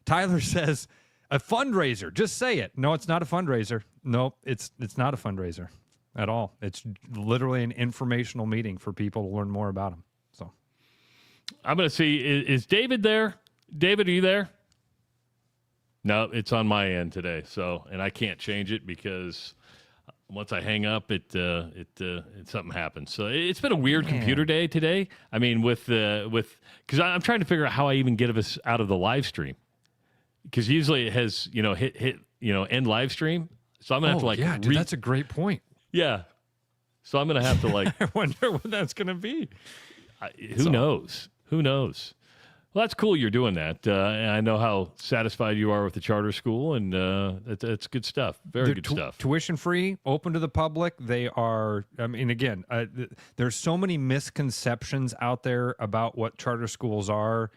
Tyler says, a fundraiser, just say it. No, it's not a fundraiser. No, it's not a fundraiser at all. It's literally an informational meeting for people to learn more about them. So I'm going to see, is David there? David, are you there? No, it's on my end today. So, and I can't change it because once I hang up, it something happens. So it's been a weird computer day today. I mean, because I'm trying to figure out how I even get us out of the live stream. Because usually it has, hit end live stream. So I'm going to have to that's a great point. Yeah. So I'm going to have to I wonder what that's going to be. Who knows? Who knows? Well, that's cool you're doing that. And I know how satisfied you are with the charter school, and that's good stuff. Very good stuff. Tuition free, open to the public. They are, I mean, again, there's so many misconceptions out there about what charter schools are,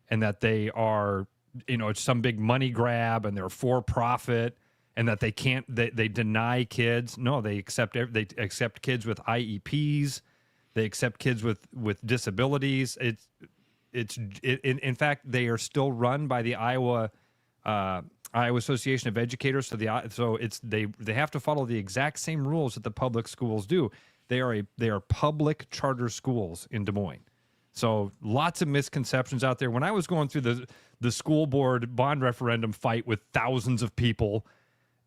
and that they are, it's some big money grab, and they're for profit, and that they can't, they deny kids. No, they accept kids with IEPs. They accept kids with disabilities. In fact, they are still run by the Iowa Association of Educators. So they have to follow the exact same rules that the public schools do. They are public charter schools in Des Moines. So lots of misconceptions out there. When I was going through the school board bond referendum fight with thousands of people,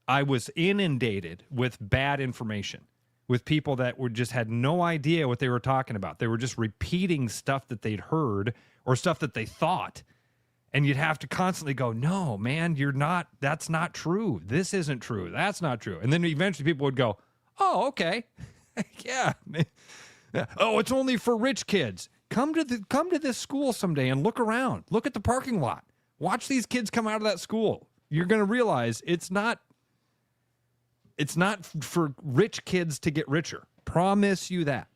I was inundated with bad information, with people that just had no idea what they were talking about. They were just repeating stuff that they'd heard or stuff that they thought. And you'd have to constantly go, no, man, that's not true. This isn't true. That's not true. And then eventually people would go, oh, okay. Yeah. Oh, it's only for rich kids. Come to this school someday and look around. Look at the parking lot. Watch these kids come out of that school. You're going to realize it's not for rich kids to get richer. Promise you that.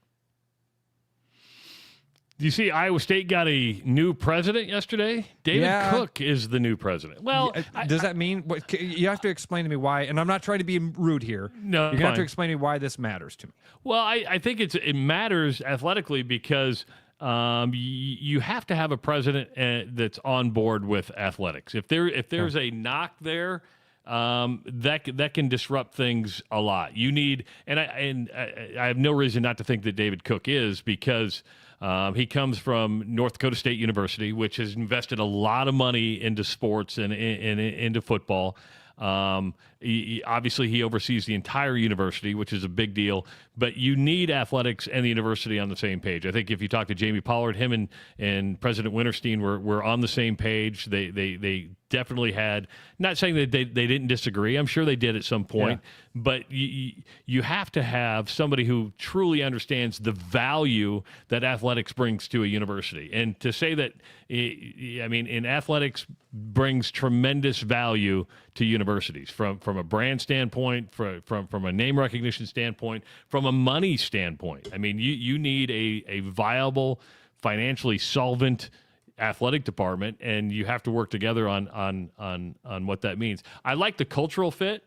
Do you see Iowa State got a new president yesterday? David Cook is the new president. Well, does that mean you have to explain to me why? And I'm not trying to be rude here. No, you're gonna have to explain to me why this matters to me. Well, I think it matters athletically because you have to have a president that's on board with athletics. If there's a knock there, that can disrupt things a lot. You need, and I have no reason not to think that David Cook is, because he comes from North Dakota State University, which has invested a lot of money into sports and into football. Obviously, he oversees the entire university, which is a big deal. But you need athletics and the university on the same page. I think if you talk to Jamie Pollard, him and President Winterstein were on the same page. They definitely had, not saying that they didn't disagree. I'm sure they did at some point. Yeah. But you have to have somebody who truly understands the value that athletics brings to a university. And to say that, in athletics brings tremendous value to universities from a brand standpoint, from a name recognition standpoint, from a money standpoint. I mean, you need a viable, financially solvent athletic department, and you have to work together on what that means. I like the cultural fit.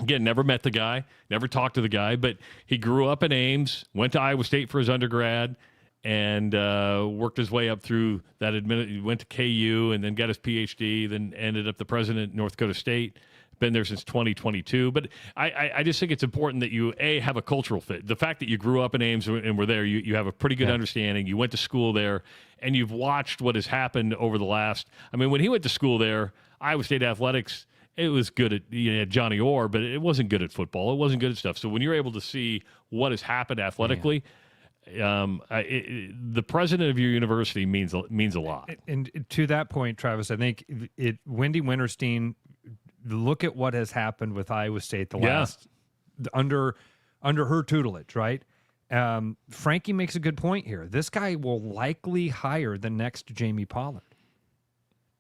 Again, never met the guy, never talked to the guy, but he grew up in Ames, went to Iowa State for his undergrad, and worked his way up through that. Went to KU and then got his PhD, then ended up the president at North Dakota State. Been there since 2022. But I just think it's important that you, have a cultural fit. The fact that you grew up in Ames and were there, you have a pretty good understanding. You went to school there, and you've watched what has happened over the last, when he went to school there, Iowa State athletics, it was good at Johnny Orr, but it wasn't good at football. It wasn't good at stuff. So when you're able to see what has happened athletically, the president of your university means a lot. And to that point, Travis, I think Wendy Winterstein, look at what has happened with Iowa State last under her tutelage, right? Frankie makes a good point here. This guy will likely hire the next Jamie Pollard.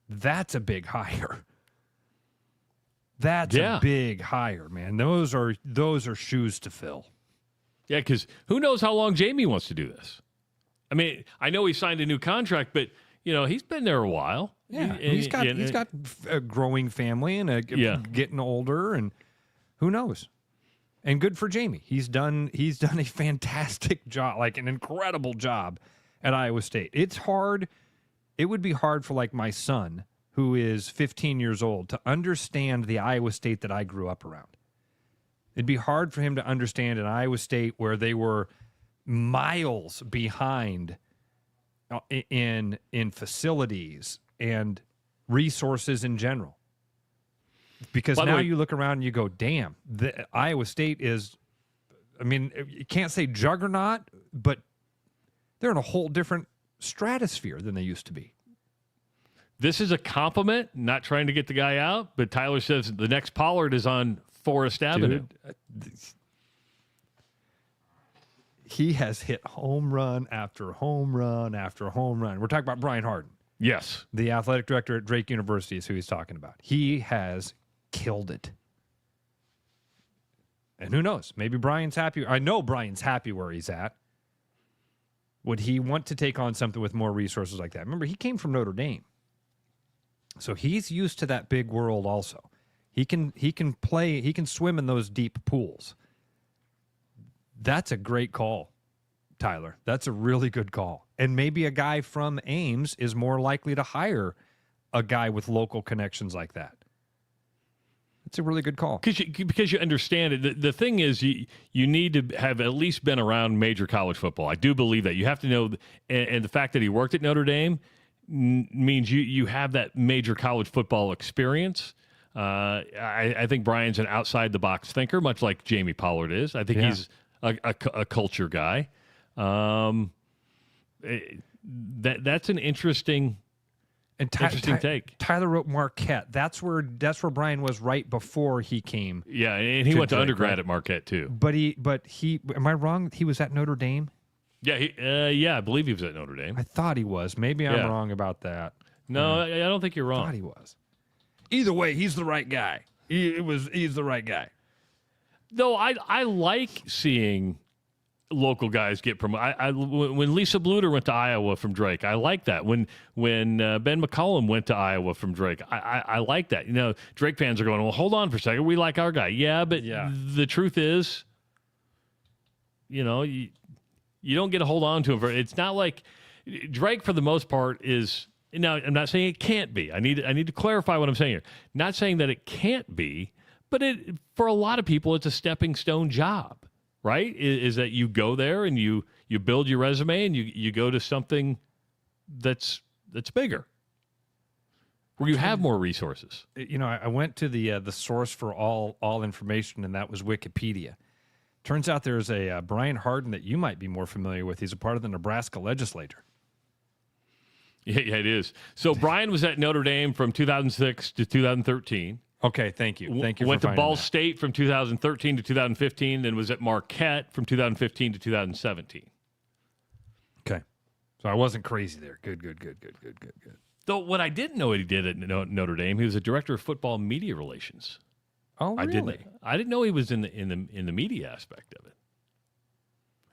That's a big hire. That's a big hire, man. Those are shoes to fill. Yeah, because who knows how long Jamie wants to do this? I know he signed a new contract, but he's been there a while. Yeah, he's got a growing family and getting older, and who knows? And good for Jamie. He's done a fantastic job, like an incredible job at Iowa State. It's hard. It would be hard for like my son, who is 15 years old, to understand the Iowa State that I grew up around. It'd be hard for him to understand an Iowa State where they were miles behind in facilities and resources in general. Because now you look around and you go, damn, Iowa State is, I mean, you can't say juggernaut, but they're in a whole different stratosphere than they used to be. This is a compliment, not trying to get the guy out, but Tyler says the next Pollard is on Forest Avenue. He has hit home run after home run after home run. We're talking about Brian Harden. Yes. The athletic director at Drake University is who he's talking about. He has killed it. And who knows? Maybe Brian's happy. I know Brian's happy where he's at. Would he want to take on something with more resources like that? Remember, he came from Notre Dame. So he's used to that big world also. He can play, he can swim in those deep pools. That's a great call, Tyler. That's a really good call. And maybe a guy from Ames is more likely to hire a guy with local connections like that. It's a really good call. Because you understand it. The thing is, you need to have at least been around major college football. I do believe that. You have to know, and the fact that he worked at Notre Dame means you have that major college football experience. I think Brian's an outside-the-box thinker, much like Jamie Pollard is. I think he's a culture guy. That's an interesting take. Tyler wrote Marquette. That's where Brian was right before he came. Yeah, and he went to undergrad at Marquette too. But he am I wrong? He was at Notre Dame? Yeah, I believe he was at Notre Dame. I thought he was. Maybe I'm wrong about that. No, I don't think you're wrong. I thought he was. Either way, he's the right guy. He's the right guy. Though I like seeing local guys get promoted. When Lisa Bluter went to Iowa from Drake, I like that. When Ben McCollum went to Iowa from Drake, I like that. Drake fans are going, well, hold on for a second. We like our guy. Yeah, but the truth is, you don't get to hold on to him. It's not like Drake, for the most part, is. Now, I'm not saying it can't be. I need to clarify what I'm saying here. Not saying that it can't be, but for a lot of people, it's a stepping stone job, right? Is that you go there and you build your resume and you go to something that's bigger, where you have more resources. I went to the source for all information, and that was Wikipedia. Turns out there's a Brian Harden that you might be more familiar with. He's a part of the Nebraska legislature. Yeah, it is. So Brian was at Notre Dame from 2006 to 2013. Okay, thank you. Thank you. Went for to Ball that. State from 2013 to 2015, then was at Marquette from 2015 to 2017. Okay. So I wasn't crazy there. Good. Though what I didn't know what he did at Notre Dame, he was a director of football media relations. Oh, really? I didn't know he was in the media aspect of it.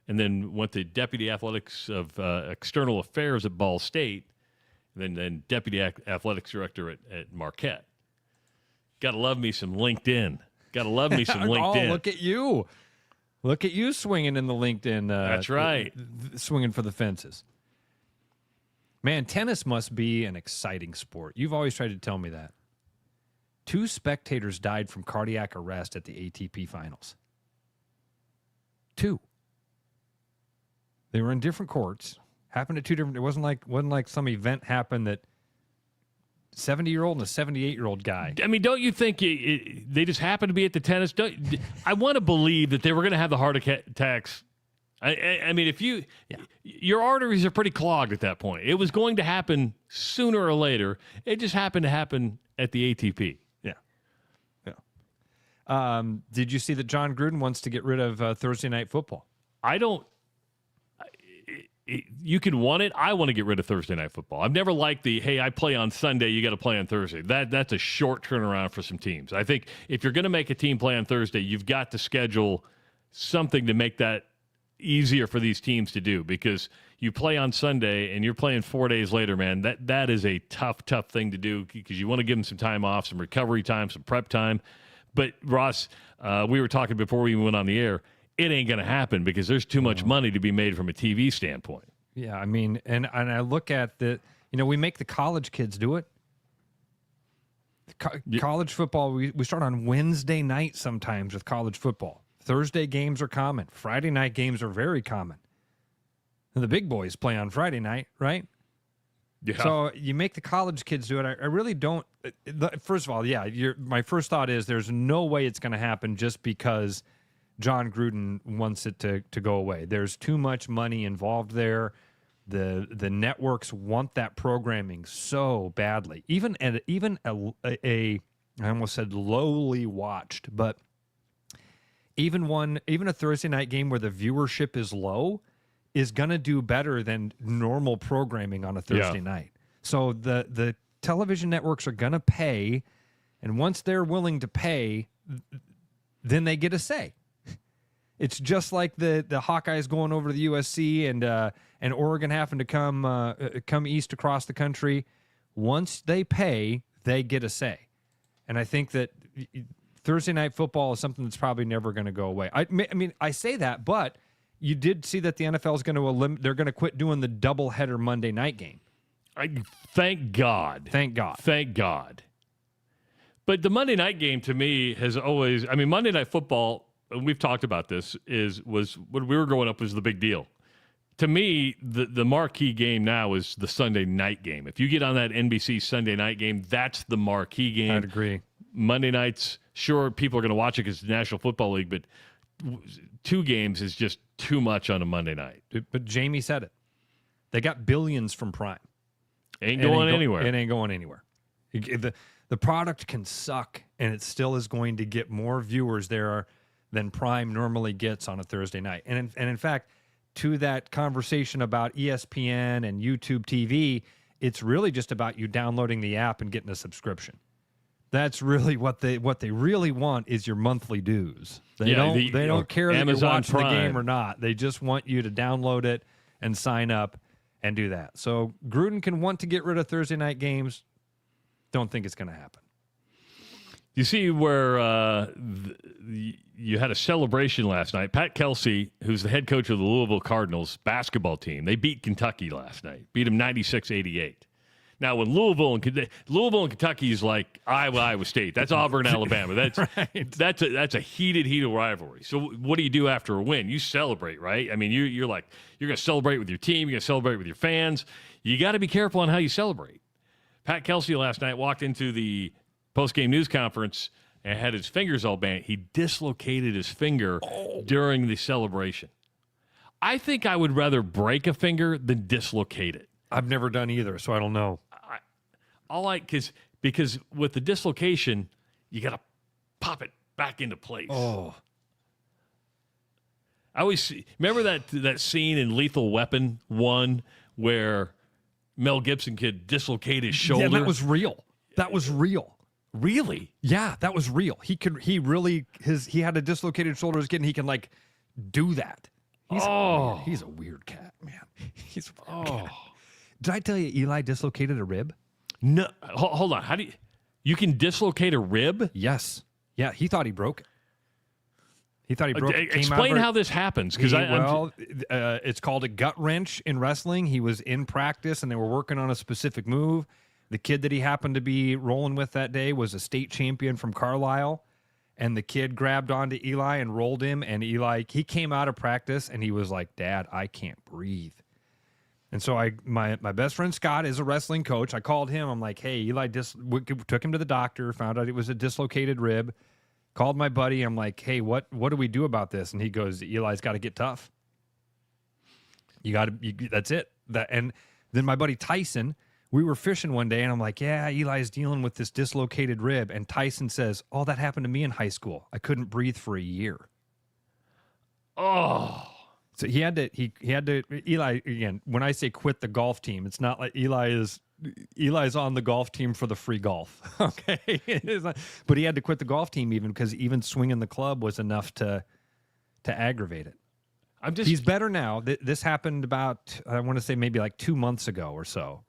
And then went to deputy athletics of external affairs at Ball State, and then deputy athletics director at Marquette. Got to love me some LinkedIn. Oh, look at you. Look at you swinging in the LinkedIn. That's right. Swinging for the fences. Man, tennis must be an exciting sport. You've always tried to tell me that. 2 spectators died from cardiac arrest at the ATP finals. 2. They were in different courts. Happened at 2 different. It wasn't like some event happened that 70-year-old and a 78-year-old guy. I mean, don't you think they just happened to be at the tennis? I want to believe that they were going to have the heart attacks. I mean, if your arteries are pretty clogged at that point. It was going to happen sooner or later. It just happened to happen at the ATP. Yeah. Did you see that John Gruden wants to get rid of Thursday Night Football? I don't. You can want it. I want to get rid of Thursday Night Football. I've never liked hey, I play on Sunday, you got to play on Thursday. That's a short turnaround for some teams. I think if you're going to make a team play on Thursday, you've got to schedule something to make that easier for these teams to do, because you play on Sunday and you're playing 4 days later, man, that is a tough thing to do because you want to give them some time off, some recovery time, some prep time. But, Ross, we were talking before we went on the air, it ain't going to happen because there's too much money to be made from a TV standpoint. Yeah, I mean, and I look at we make the college kids do it. College football, we start on Wednesday night sometimes with college football. Thursday games are common. Friday night games are very common. And the big boys play on Friday night, right? Yeah. So you make the college kids do it. I really don't. First of all, yeah, my first thought is there's no way it's going to happen just because John Gruden wants it to go away. There's too much money involved there. The networks want that programming so badly. Even I almost said lowly watched, but even a Thursday night game where the viewership is low is going to do better than normal programming on a Thursday night. So the television networks are going to pay, and once they're willing to pay, then they get a say. It's just like the Hawkeyes going over to the USC and Oregon having to come east across the country. Once they pay, they get a say. And I think that Thursday night football is something that's probably never going to go away. I mean, I say that, but you did see that the NFL is going to they're going to quit doing the doubleheader Monday night game. Thank God. Thank God. Thank God. But the Monday night game to me has always, I mean, Monday Night Football, and we've talked about this, was when we were growing up was the big deal. To me, the marquee game now is the Sunday night game. If you get on that NBC Sunday night game, that's the marquee game. I'd agree. Monday nights, sure, people are going to watch it because it's the National Football League, but 2 games is just too much on a Monday night. But Jamie said it. They got billions from Prime. Ain't going anywhere. It ain't going anywhere. The product can suck, and it still is going to get more viewers there than Prime normally gets on a Thursday night. And in fact, to that conversation about ESPN and YouTube TV, it's really just about you downloading the app and getting a subscription. That's really what they really want is your monthly dues. They don't care that you're watching Prime. The game or not. They just want you to download it and sign up and do that. So Gruden can want to get rid of Thursday night games. Don't think it's going to happen. You see where you had a celebration last night. Pat Kelsey, who's the head coach of the Louisville Cardinals basketball team, they beat Kentucky last night. Beat them 96-88. Now, when Louisville and Kentucky is like Iowa State, that's Auburn, Alabama. That's right. that's a heated rivalry. So what do you do after a win? You celebrate, right? I mean, you're going to celebrate with your team. You're going to celebrate with your fans. You got to be careful on how you celebrate. Pat Kelsey last night walked into the post-game news conference and had his fingers all bent. He dislocated his finger during the celebration. I think I would rather break a finger than dislocate it. I've never done either, so I don't know. Because with the dislocation, you got to pop it back into place. Oh. I always remember that scene in Lethal Weapon 1 where Mel Gibson could dislocate his shoulder. Yeah, that was real. That was real. Really? Yeah, that was real. He had a dislocated shoulder as a kid, and he can do that. He's a weird cat, man. He's a weird cat. Did I tell you Eli dislocated a rib? No. Hold on. How do you can dislocate a rib? Yes. Yeah, he thought he broke it. He thought he broke it. Explain how this happens. Because it's called a gut wrench in wrestling. He was in practice, and they were working on a specific move. The kid that he happened to be rolling with that day was a state champion from Carlisle, and the kid grabbed onto Eli and rolled him, and Eli, he came out of practice, and he was like, "Dad, I can't breathe." And so my best friend Scott is a wrestling coach. I called him. I'm like, "Hey, Eli took him to the doctor, found out it was a dislocated rib." Called my buddy. I'm like, "Hey, what do we do about this?" And he goes, "Eli's got to get tough. That's it." And then my buddy Tyson, we were fishing one day, and I'm like, "Yeah, Eli's dealing with this dislocated rib." And Tyson says, "Oh, that happened to me in high school. I couldn't breathe for a year." Oh. So he had to Eli, again, when I say quit the golf team, it's not like Eli's on the golf team for the free golf. Okay. But he had to quit the golf team even because even swinging the club was enough to aggravate it. He's better now. This happened about, I want to say maybe like 2 months ago or so.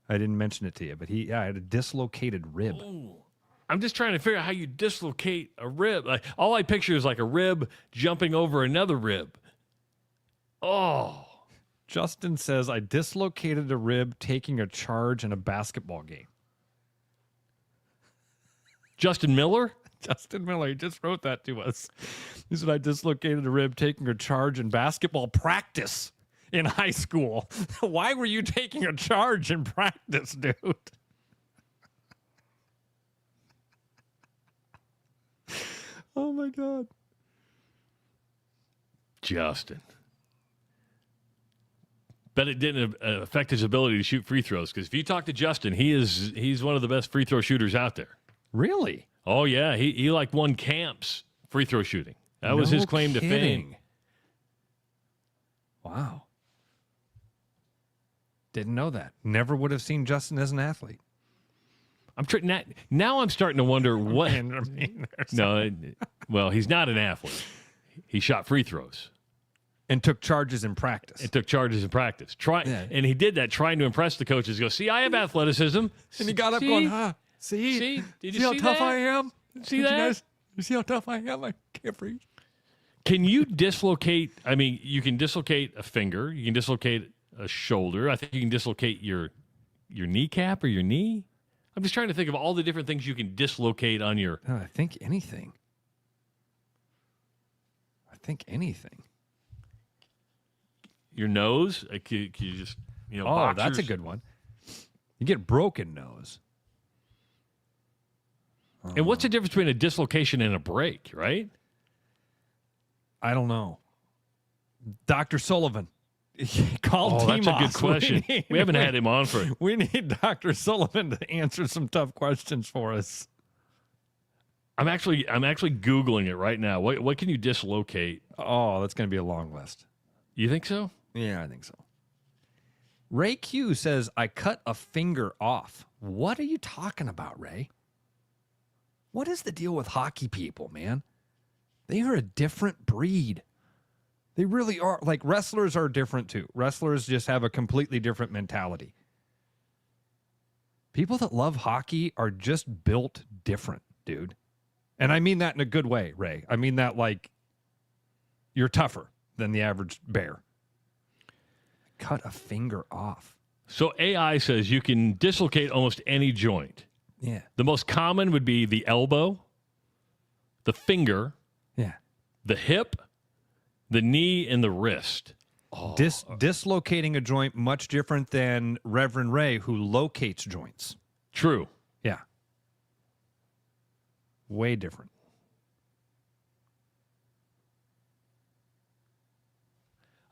I didn't mention it to you, but he had a dislocated rib. Ooh. I'm just trying to figure out how you dislocate a rib. Like, all I picture is like a rib jumping over another rib. Oh. Justin says, I dislocated a rib taking a charge in a basketball game. Justin Miller? Justin Miller, he just wrote that to us. He said, I dislocated a rib taking a charge in basketball practice in high school. Why were you taking a charge in practice, dude? Oh, my God. Justin. But it didn't affect his ability to shoot free throws, because if you talk to Justin, he's one of the best free throw shooters out there. Really? Oh, yeah. He like won camps free throw shooting. That was his claim to fame. Wow. Didn't know that. Never would have seen Justin as an athlete. Now I'm starting to wonder what. No, well, he's not an athlete. He shot free throws. And took charges in practice. And he did that trying to impress the coaches. Go, see, I have athleticism. And he got up going, huh? See? Did you see how see tough that? I am? See that? You see how tough I am? I can't breathe. Can you dislocate? I mean, you can dislocate a finger. You can dislocate a shoulder. I think you can dislocate your kneecap or your knee. I'm just trying to think of all the different things you can dislocate on your. I think anything. Your nose? Can you just, boxers? That's a good one. You get broken nose. And what's the difference between a dislocation and a break, right? I don't know. Dr. Sullivan. Call that's a good T-Moss. question. We haven't had him on for. We need Dr. Sullivan to answer some tough questions for us. I'm actually Googling it right now. What can you dislocate? Oh, that's going to be a long list. You think so? Yeah, I think so. Ray Q says, I cut a finger off. What are you talking about, Ray? What is the deal with hockey people, man? They are a different breed. They really are. Like, wrestlers are different, too. Wrestlers just have a completely different mentality. People that love hockey are just built different, dude. And I mean that in a good way, Ray. I mean that like you're tougher than the average bear. Cut a finger off. So AI says you can dislocate almost any joint. Yeah. The most common would be the elbow, the finger, the hip, the knee, and the wrist. Oh. Dislocating a joint much different than Reverend Ray, who locates joints. True. Yeah. Way different.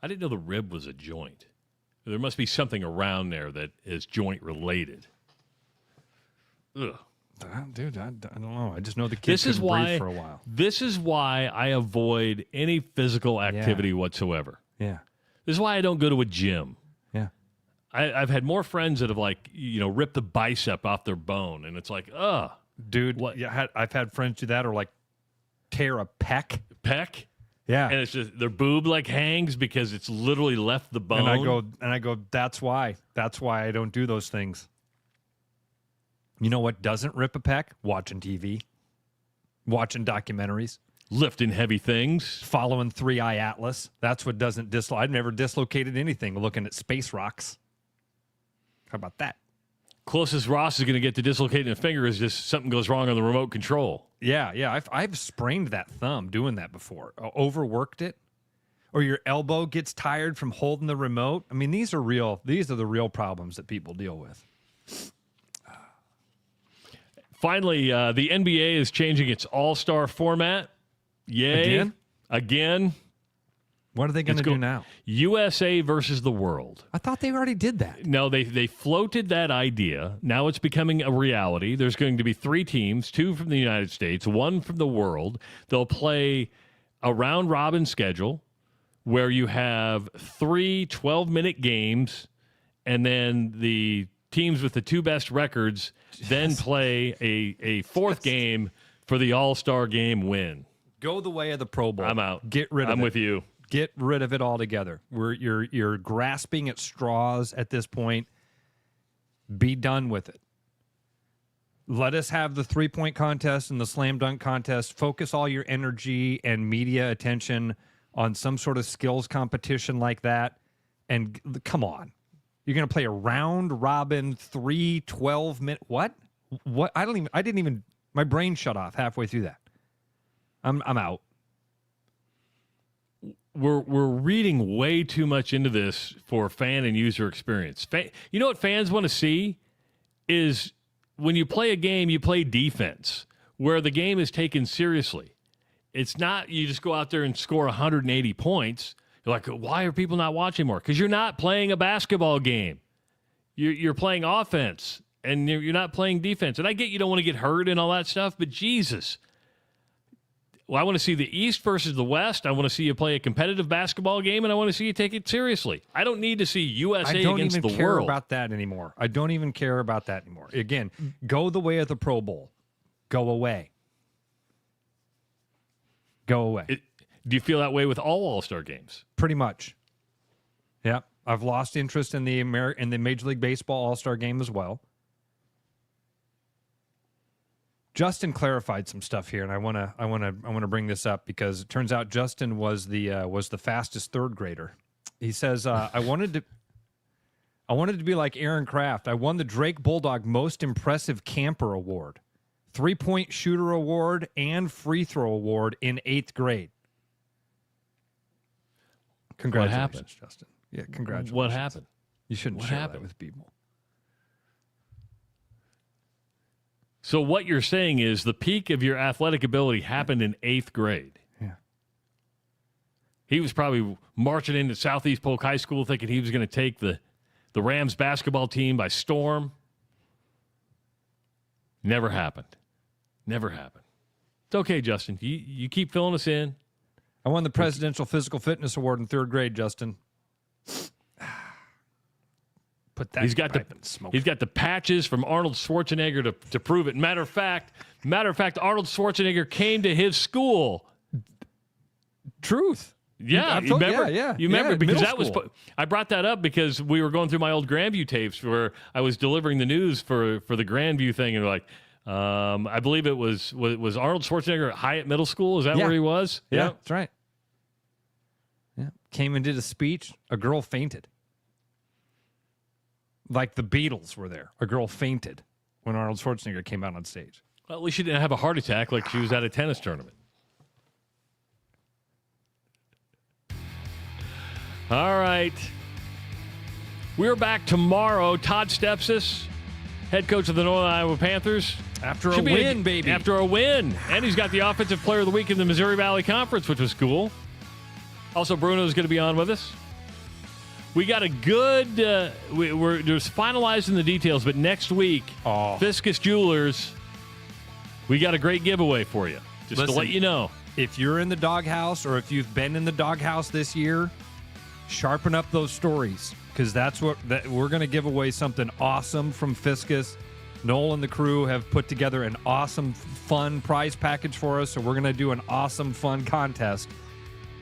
I didn't know the rib was a joint. There must be something around there that is joint related. Ugh. Dude, I don't know. I just know the kids couldn't breathe for a while. This is why I avoid any physical activity whatsoever. Yeah. This is why I don't go to a gym. Yeah. I've had more friends that have ripped the bicep off their bone, and it's like, ugh. Dude, yeah, I've had friends do that, or like tear a pec. Pec? Yeah. And it's just their boob hangs because it's literally left the bone. And I go, that's why. That's why I don't do those things. You know what doesn't rip a pec? Watching TV. Watching documentaries. Lifting heavy things. Following 3-Eye Atlas. That's what doesn't dislocate. I've never dislocated anything looking at space rocks. How about that? Closest Ross is going to get to dislocating a finger is just something goes wrong on the remote control. Yeah. I've sprained that thumb doing that before. Overworked it. Or your elbow gets tired from holding the remote. I mean, these are the real problems that people deal with. Finally, the NBA is changing its all-star format. Yay. Again. What are they going to do now? USA versus the world. I thought they already did that. No, they floated that idea. Now it's becoming a reality. There's going to be 3 teams, 2 from the United States, 1 from the world. They'll play a round-robin schedule where you have 3 12-minute games, and then the teams with the 2 best records then play a 4th game for the all-star game win. Go the way of the Pro Bowl. I'm out. Get rid of it. I'm with you. Get rid of it altogether. You're grasping at straws at this point. Be done with it. Let us have the 3-point contest and the slam dunk contest. Focus all your energy and media attention on some sort of skills competition like that. And come on. You're going to play a round robin 3 12-minute what? What? I didn't even my brain shut off halfway through that. I'm out. We're reading way too much into this for fan and user experience. You know what fans want to see is when you play a game, you play defense, where the game is taken seriously. It's not you just go out there and score 180 points. You're like, why are people not watching more? Because you're not playing a basketball game. You're playing offense, and you're not playing defense. And I get you don't want to get hurt and all that stuff, but Jesus. Well, I want to see the East versus the West. I want to see you play a competitive basketball game, and I want to see you take it seriously. I don't need to see USA against the world. I don't even care about that anymore. I don't even care about that anymore. Again, go the way of the Pro Bowl. Go away. Go away. Do you feel that way with all All-Star games? Pretty much. Yeah, I've lost interest in the Major League Baseball All-Star game as well. Justin clarified some stuff here, and I want to bring this up because it turns out Justin was the fastest third grader. He says, I wanted to be like Aaron Kraft. I won the Drake Bulldog Most Impressive Camper Award, 3-point shooter award, and free throw award in 8th grade. Congratulations, what happened? Justin. Yeah, congratulations. What happened? You shouldn't share that with people. So what you're saying is the peak of your athletic ability happened in 8th grade. Yeah. He was probably marching into Southeast Polk High School thinking he was going to take the Rams basketball team by storm. Never happened. Never happened. It's okay, Justin. You keep filling us in. I won the Presidential Physical Fitness Award in 3rd grade, Justin. Put that. He's got the patches from Arnold Schwarzenegger to prove it. Matter of fact, Arnold Schwarzenegger came to his school. Truth. Yeah, you remember? Yeah. You remember because that was. I brought that up because we were going through my old Grandview tapes where I was delivering the news for the Grandview thing, and like, I believe it was Arnold Schwarzenegger at Hyatt Middle School. Is that where he was? Yeah, that's right. Yeah, came and did a speech. A girl fainted. Like the Beatles were there. A girl fainted when Arnold Schwarzenegger came out on stage. Well, at least she didn't have a heart attack like she was at a tennis tournament. All right. We're back tomorrow. Todd Stepsis, head coach of the Northern Iowa Panthers. After a win, baby. After a win. And he's got the Offensive Player of the Week in the Missouri Valley Conference, which was cool. Also, Bruno's going to be on with us. We got a good, we're just finalizing the details, but next week, Fiscus Jewelers, we got a great giveaway for you, just to let you know. If you're in the doghouse or if you've been in the doghouse this year, sharpen up those stories because we're going to give away something awesome from Fiscus. Noel and the crew have put together an awesome, fun prize package for us, so we're going to do an awesome, fun contest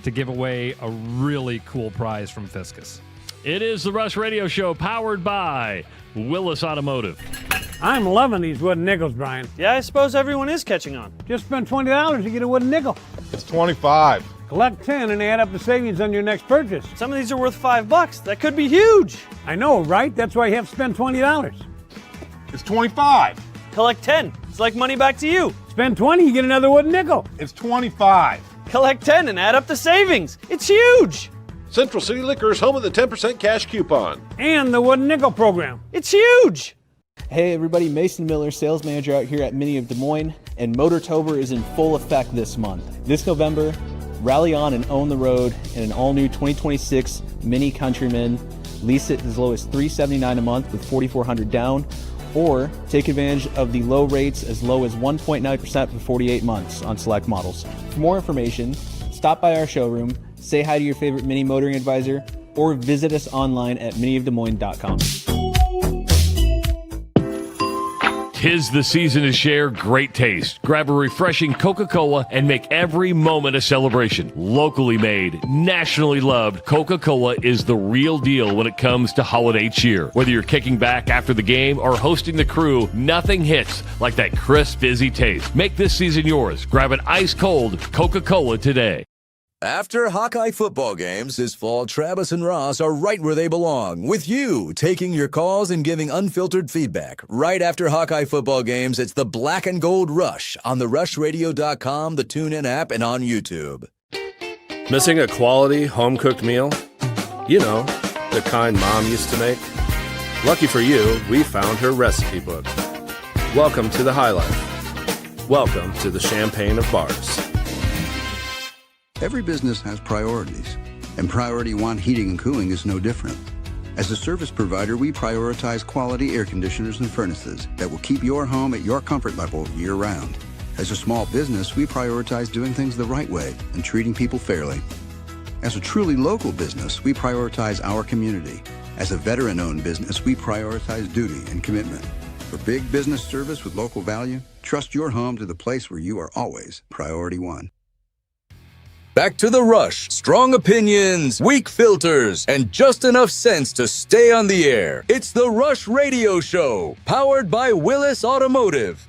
to give away a really cool prize from Fiscus. It is the Rush Radio Show powered by Willis Automotive. I'm loving these wooden nickels, Brian. Yeah, I suppose everyone is catching on. Just spend $20 to get a wooden nickel. It's 25. Collect 10 and add up the savings on your next purchase. Some of these are worth $5. That could be huge. I know, right? That's why you have to spend $20. It's 25. Collect 10. It's like money back to you. Spend 20, you get another wooden nickel. It's 25. Collect 10 and add up the savings. It's huge. Central City Liquor is home of the 10% cash coupon. And the wooden nickel program. It's huge. Hey everybody, Mason Miller, sales manager out here at Mini of Des Moines, and Motortober is in full effect this month. This November, rally on and own the road in an all-new 2026 Mini Countryman. Lease it as low as $379 a month with $4,400 down, or take advantage of the low rates as low as 1.9% for 48 months on select models. For more information, stop by our showroom, say hi to your favorite Mini motoring advisor, or visit us online at miniofdesmoines.com. 'Tis the season to share great taste. Grab a refreshing Coca-Cola and make every moment a celebration. Locally made, nationally loved, Coca-Cola is the real deal when it comes to holiday cheer. Whether you're kicking back after the game or hosting the crew, nothing hits like that crisp, fizzy taste. Make this season yours. Grab an ice-cold Coca-Cola today. After Hawkeye football games this fall, Travis and Ross are right where they belong, with you, taking your calls and giving unfiltered feedback. Right after Hawkeye football games, it's the Black and Gold Rush on the rushradio.com, the TuneIn app, and on YouTube. Missing a quality, home-cooked meal? You know, the kind Mom used to make? Lucky for you, we found her recipe book. Welcome to the High Life. Welcome to the Champagne of Bars. Every business has priorities, and Priority One Heating and Cooling is no different. As a service provider, we prioritize quality air conditioners and furnaces that will keep your home at your comfort level year-round. As a small business, we prioritize doing things the right way and treating people fairly. As a truly local business, we prioritize our community. As a veteran-owned business, we prioritize duty and commitment. For big business service with local value, trust your home to the place where you are always Priority One. Back to the Rush. Strong opinions, weak filters, and just enough sense to stay on the air. It's the Rush Radio Show, powered by Willis Automotive.